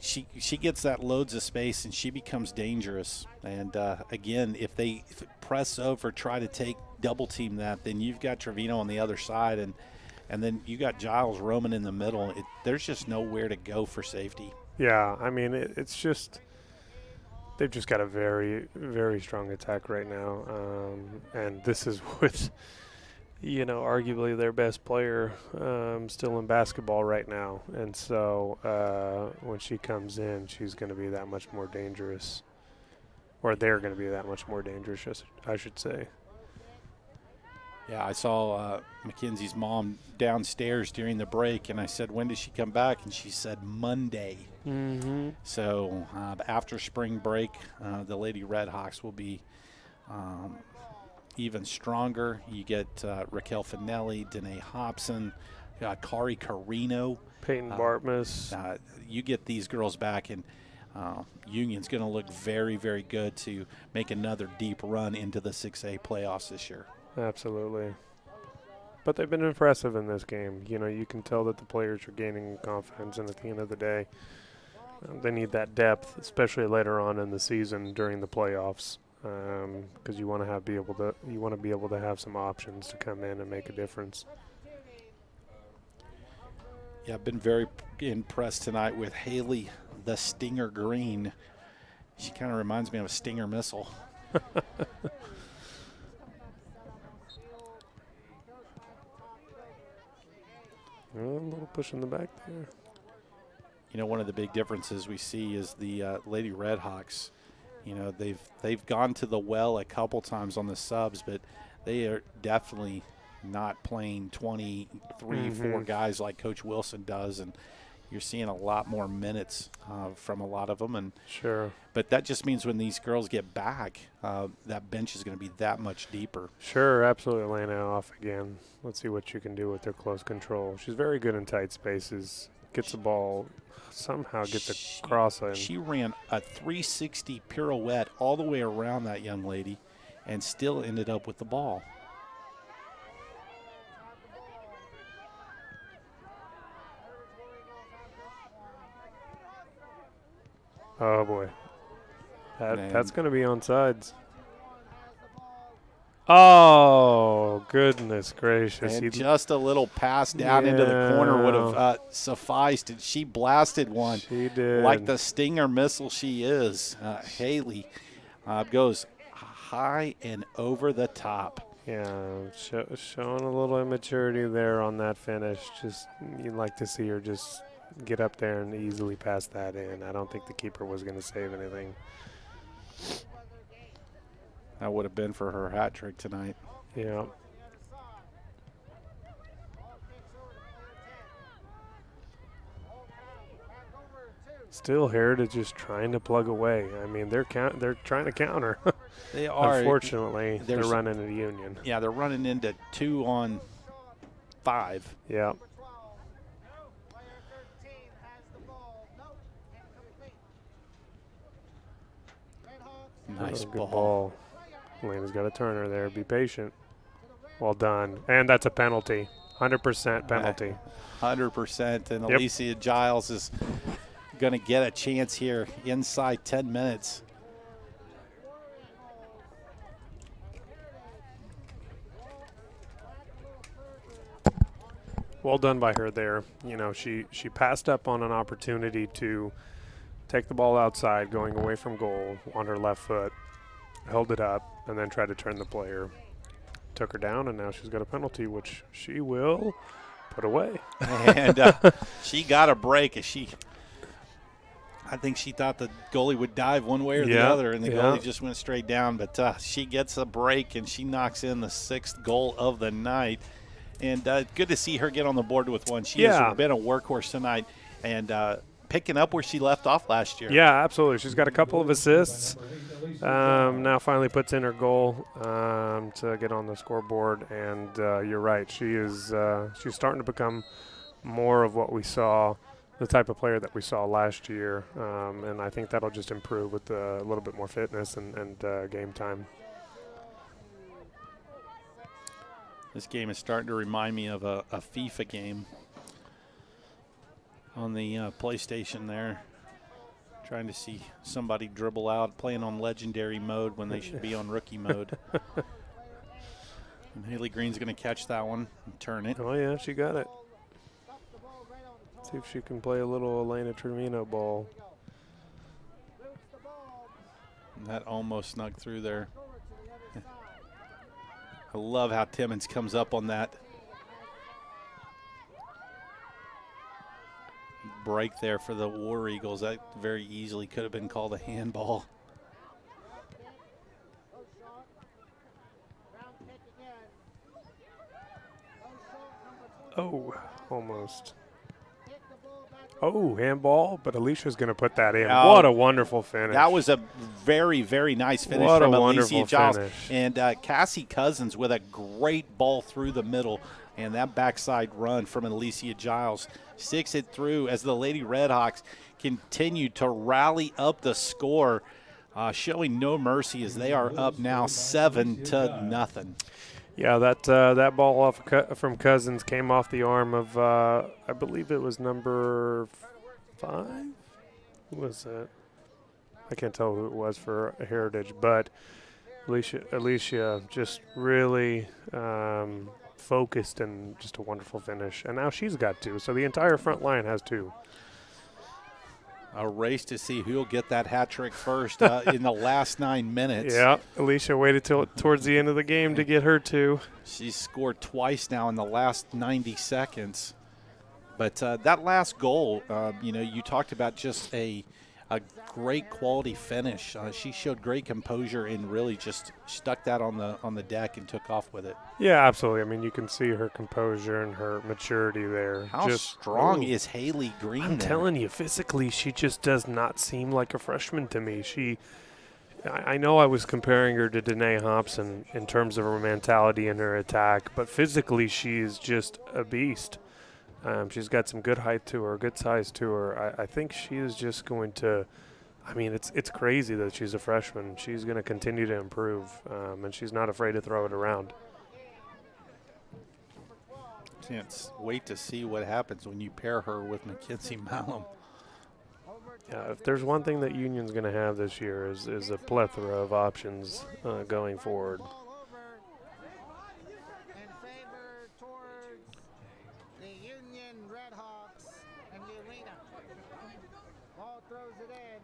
she gets that loads of space and she becomes dangerous. And again, if they press over, try to take double team that, then you've got Trevino on the other side, and then you got Giles roaming in the middle. There's just nowhere to go for safety. Yeah, I mean, it's just they've just got a very, very strong attack right now. And this is with, arguably their best player still in basketball right now. And so when she comes in, she's going to be that much more dangerous. Or they're going to be that much more dangerous, I should say. Yeah, I saw Mackenzie's mom downstairs during the break, and I said, when does she come back? And she said Monday. Mm-hmm. So after spring break, the Lady Redhawks will be even stronger. You get Raquel Finelli, Danae Hobson, Kari Carino. Peyton Bartmus. You get these girls back, and Union's going to look very, very good to make another deep run into the 6A playoffs this year. Absolutely. But they've been impressive in this game. You know, you can tell that the players are gaining confidence, and at the end of the day, they need that depth, especially later on in the season during the playoffs, because you want to be able to have some options to come in and make a difference. Yeah, I've been very impressed tonight with Haley, the Stinger Green. She kind of reminds me of a Stinger missile. A little push in the back there. You know, one of the big differences we see is the Lady Redhawks. You know, they've gone to the well a couple times on the subs, but they are definitely not playing 23, 4 guys like Coach Wilson does, and you're seeing a lot more minutes from a lot of them. And Sure. But that just means when these girls get back, that bench is going to be that much deeper. Sure, absolutely. Elena off again. Let's see what you can do with her close control. She's very good in tight spaces. Gets the ball, somehow gets a cross in. She ran a 360 pirouette all the way around that young lady and still ended up with the ball. Oh, boy. That's going to be on sides. Oh, goodness gracious. And just a little pass down into the corner would have sufficed, and she blasted one. She did. Like the Stinger missile she is. Haley goes high and over the top. Yeah, showing a little immaturity there on that finish. Just you'd like to see her just get up there and easily pass that in. I don't think the keeper was going to save anything. That would have been for her hat trick tonight. Yeah. Still, Heritage just trying to plug away. I mean, they're trying to counter. They are. Unfortunately, they're running into Union. Yeah, they're running into 2 on 5. Yeah. Nice Good ball. Elena's got a turner there. Be patient. Well done. And that's a penalty. 100% penalty. 100%. And Yep. Alicia Giles is going to get a chance here inside 10 minutes. Well done by her there. You know, she passed up on an opportunity to take the ball outside going away from goal on her left foot, held it up, and then tried to turn the player. Took her down, and now she's got a penalty, which she will put away. And she got a break. I think she thought the goalie would dive one way or the other, and the goalie just went straight down. But she gets a break, and she knocks in the 6th goal of the night. And good to see her get on the board with one. She has been a workhorse tonight and picking up where she left off last year. Yeah, absolutely. She's got a couple of assists. Now finally puts in her goal to get on the scoreboard. And you're right. She's starting to become more of what we saw, the type of player that we saw last year. And I think that'll just improve with a little bit more fitness and game time. This game is starting to remind me of a FIFA game on the PlayStation there. Trying to see somebody dribble out, playing on legendary mode when they should be on rookie mode. And Haley Green's going to catch that one and turn it. Oh, yeah, she got it. See if she can play a little Elena Trevino ball. And that almost snuck through there. I love how Timmons comes up on that break there for the War Eagles. That very easily could have been called a handball. Oh, almost. Oh, handball, but Alicia's going to put that in. Oh, What a wonderful finish. That was a very, very nice finish What a from wonderful Alicia Giles. finish. And Cassie Cousins with a great ball through the middle. And that backside run from Alicia Giles sticks it through as the Lady Redhawks continue to rally up the score, showing no mercy as they are up now 7-0. Yeah, that ball off from Cousins came off the arm of, I believe it was number 5? Who was it? I can't tell who it was for Heritage, but Alicia just really focused and just a wonderful finish. And now she's got 2, so the entire front line has 2. A race to see who'll get that hat trick first in the last 9 minutes. Yeah, Alicia waited till towards the end of the game to get her 2. She's scored twice now in the last 90 seconds. But that last goal, you talked about just a great quality finish. She showed great composure and really just stuck that on the deck and took off with it. Yeah, absolutely. I mean, you can see her composure and her maturity there. How strong is Haley Green? I'm telling you, physically, she just does not seem like a freshman to me. I know I was comparing her to Danae Hobson in terms of her mentality and her attack, but physically she's just a beast. She's got some good height to her, good size to her. I think she is just going to – I mean, it's crazy that she's a freshman. She's going to continue to improve, and she's not afraid to throw it around. Can't wait to see what happens when you pair her with Mackenzie Malum. Yeah, if there's one thing that Union's going to have this year is a plethora of options going forward. In favor towards the Union Redhawks and the arena. Ball throws it in.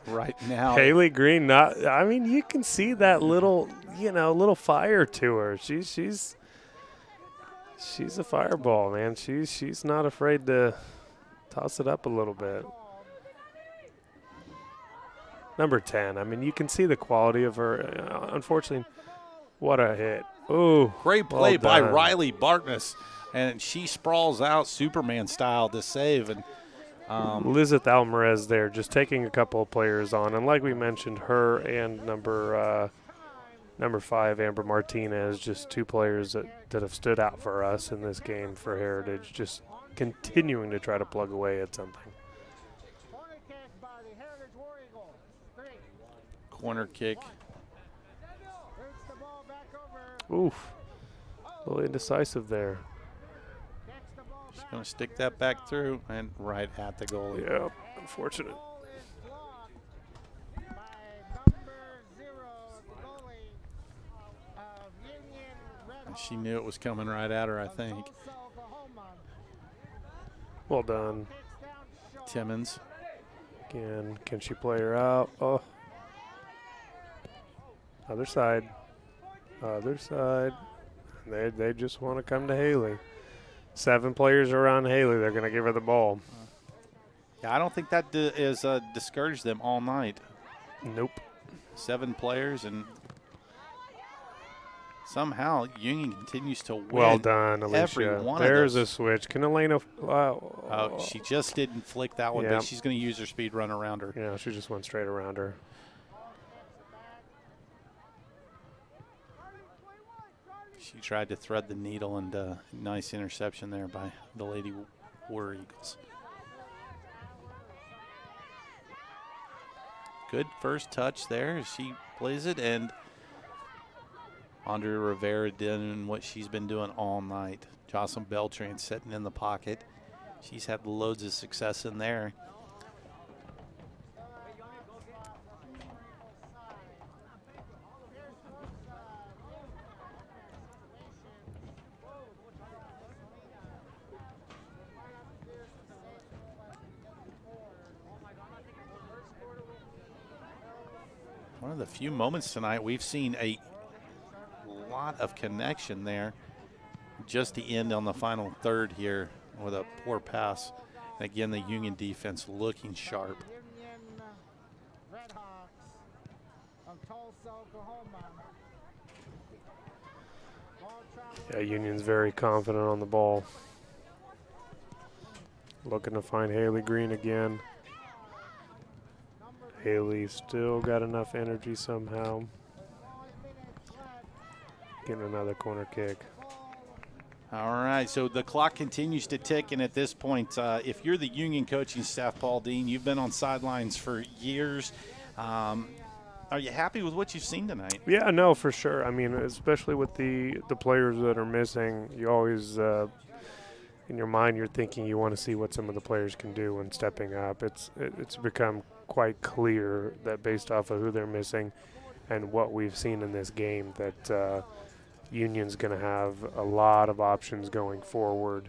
Right now. Haley Green, you can see that little fire to her. She's a fireball, man. She's not afraid to toss it up a little bit. Number 10. I mean, you can see the quality of her. Unfortunately, what a hit. Ooh. Great play by Riley Bartness. And she sprawls out Superman style to save. And Lizeth Alvarez there just taking a couple of players on. And like we mentioned, her and number 5, Amber Martinez, just 2 players that have stood out for us in this game for Heritage, just continuing to try to plug away at something. Corner kick by the Heritage War Eagles. 3. corner kick. Roots the ball back over. Oof. A little indecisive there. Kicks the ball She's back. going to stick that back through and right at the goalie. Yeah, unfortunate. Ball is blocked by number 0, the goalie of Union And Redhawks. she knew it was coming right at her, I think. Tulsa, Oklahoma. Well done. Kicks down short. Timmons. Again, can she play her out? Oh. Other side. Other side. They just want to come to Haley. 7 players around Haley. They're going to give her the ball. Yeah, I don't think that is discouraged them all night. Nope. 7 players, and somehow Union continues to win. Well done, Alicia. every one of There's those. a switch. Can Elena? Oh, she just didn't flick that one, Yeah. but she's going to use her speed run around her. Yeah, she just went straight around her. She tried to thread the needle, and nice interception there by the Lady War Eagles. Good first touch there as she plays it, and Andrea Rivera doing what she's been doing all night. Jocelyn Beltran sitting in the pocket. She's had loads of success in there. One of the few moments tonight we've seen a lot of connection there. Just the end on the final third here with a poor pass. And again, the Union defense looking sharp. Union Redhawks of Tulsa, Oklahoma. Ball travels Yeah, Union's very confident on the ball. Looking to find Haley Green again. Haley still got enough energy somehow. Getting another corner kick. All right, so the clock continues to tick, and at this point, if you're the Union coaching staff, Paul Dean, you've been on sidelines for years. Are you happy with what you've seen tonight? Yeah, no, for sure. I mean, especially with the players that are missing, you always, in your mind, you're thinking you want to see what some of the players can do when stepping up. It's become quite clear that based off of who they're missing and what we've seen in this game that Union's going to have a lot of options going forward.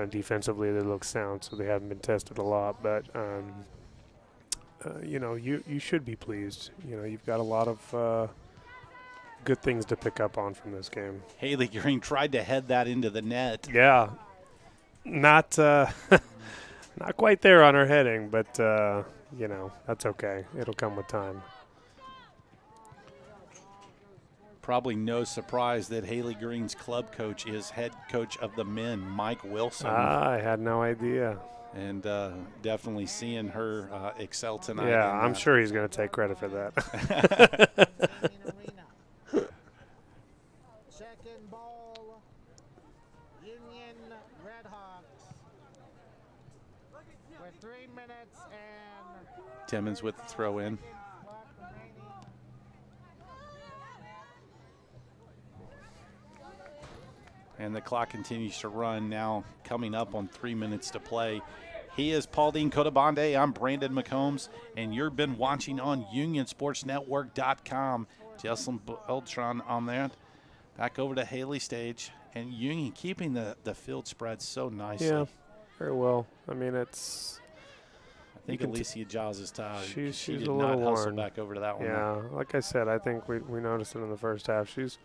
Defensively, they look sound, so they haven't been tested a lot. But, you should be pleased. You've got a lot of good things to pick up on from this game. Haley Green tried to head that into the net. Yeah. Not not quite there on her heading, but, that's okay. It'll come with time. Probably no surprise that Haley Green's club coach is head coach of the men, Mike Wilson. I had no idea. And definitely seeing her excel tonight. Yeah, I'm sure he's going to take credit for that. Second ball, Union Redhawks. With 3 minutes and Timmons with the throw in. clock remaining. And the clock continues to run now, coming up on 3 minutes to play. He is Paul Dean Cotabande. I'm Brandon McCombs, and you've been watching on UnionSportsNetwork.com. Jesselyn Beltran on there. Back over to Haley Stage, and Union keeping the field spread so nicely. Yeah, very well. I mean, it's I think Alicia Giles is tired. She's she a did little not hustle worn. back over to that one. Yeah, like I said, I think we noticed it in the first half. She's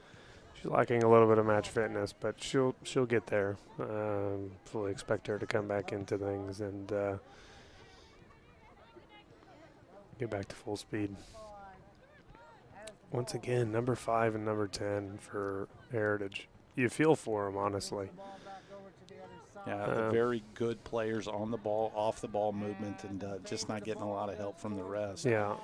lacking a little bit of match fitness, but she'll get there. Fully expect her to come back into things and get back to full speed. Once again, number 5 and number 10 for Heritage. You feel for them, honestly. Ball back over to the other side. Yeah, the very good players on the ball, off the ball movement, and just not getting a lot of help from the rest. Yeah.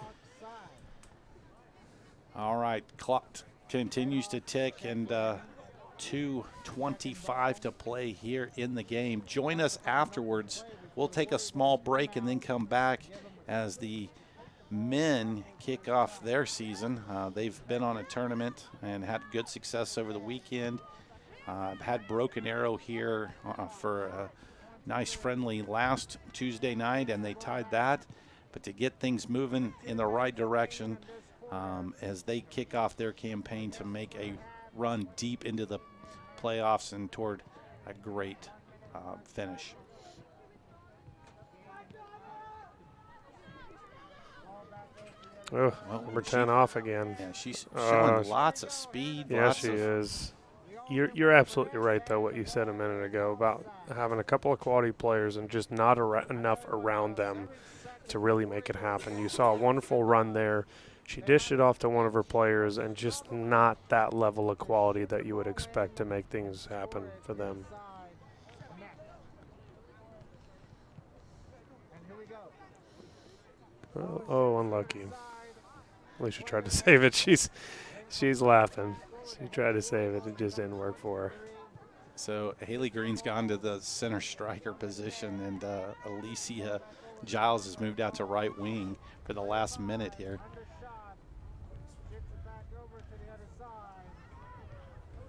All right, clock continues to tick, and 2:25 to play here in the game. Join us afterwards. We'll take a small break and then come back as the men kick off their season. They've been on a tournament and had good success over the weekend. Had Broken Arrow here for a nice friendly last Tuesday night, and they tied that. But to get things moving in the right direction as they kick off their campaign to make a run deep into the playoffs and toward a great finish. Oh, Well, number she- 10 off again. Yeah, she's showing sh- lots of speed. Yeah, lots she of, is. You're absolutely right, though, what you said a minute ago about having a couple of quality players and just not enough around them to really make it happen. You saw a wonderful run there. She dished it off to one of her players, and just not that level of quality that you would expect to make things happen for them. And here we go. Oh, unlucky. Alicia tried to save it. She's laughing. She tried to save it. It just didn't work for her. So Haley Green's gone to the center striker position, and Alicia Giles has moved out to right wing for the last minute here. Shot. Gets it back over to the other side.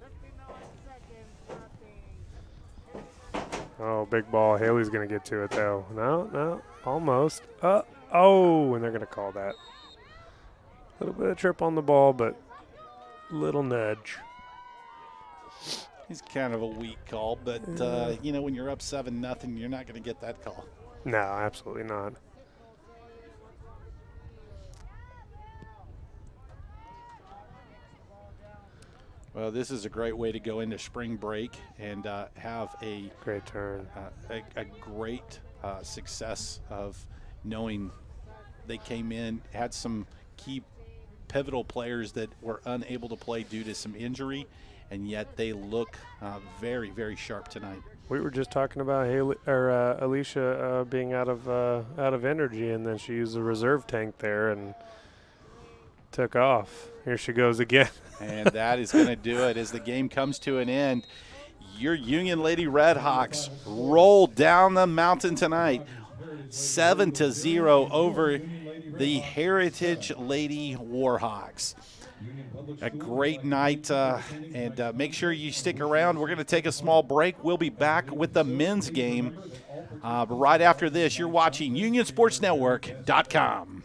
59 seconds. Oh, big ball. Haley's going to get to it, though. No, almost. Oh, and they're going to call that. A little bit of trip on the ball, but little nudge. He's kind of a weak call, but when you're up 7-0, you're not going to get that call. No, absolutely not. Well, this is a great way to go into spring break and have a Great turn. a great success of knowing they came in, had some key pivotal players that were unable to play due to some injury, and yet they look very, very sharp tonight. We were just talking about Alicia being out of energy, and then she used the reserve tank there and took off. Here she goes again. And that is going to do it as the game comes to an end. Your Union Lady Redhawks roll down the mountain tonight, 7-0 over the Heritage Lady Warhawks. A great night, and make sure you stick around. We're going to take a small break. We'll be back with the men's game. But right after this, you're watching UnionSportsNetwork.com.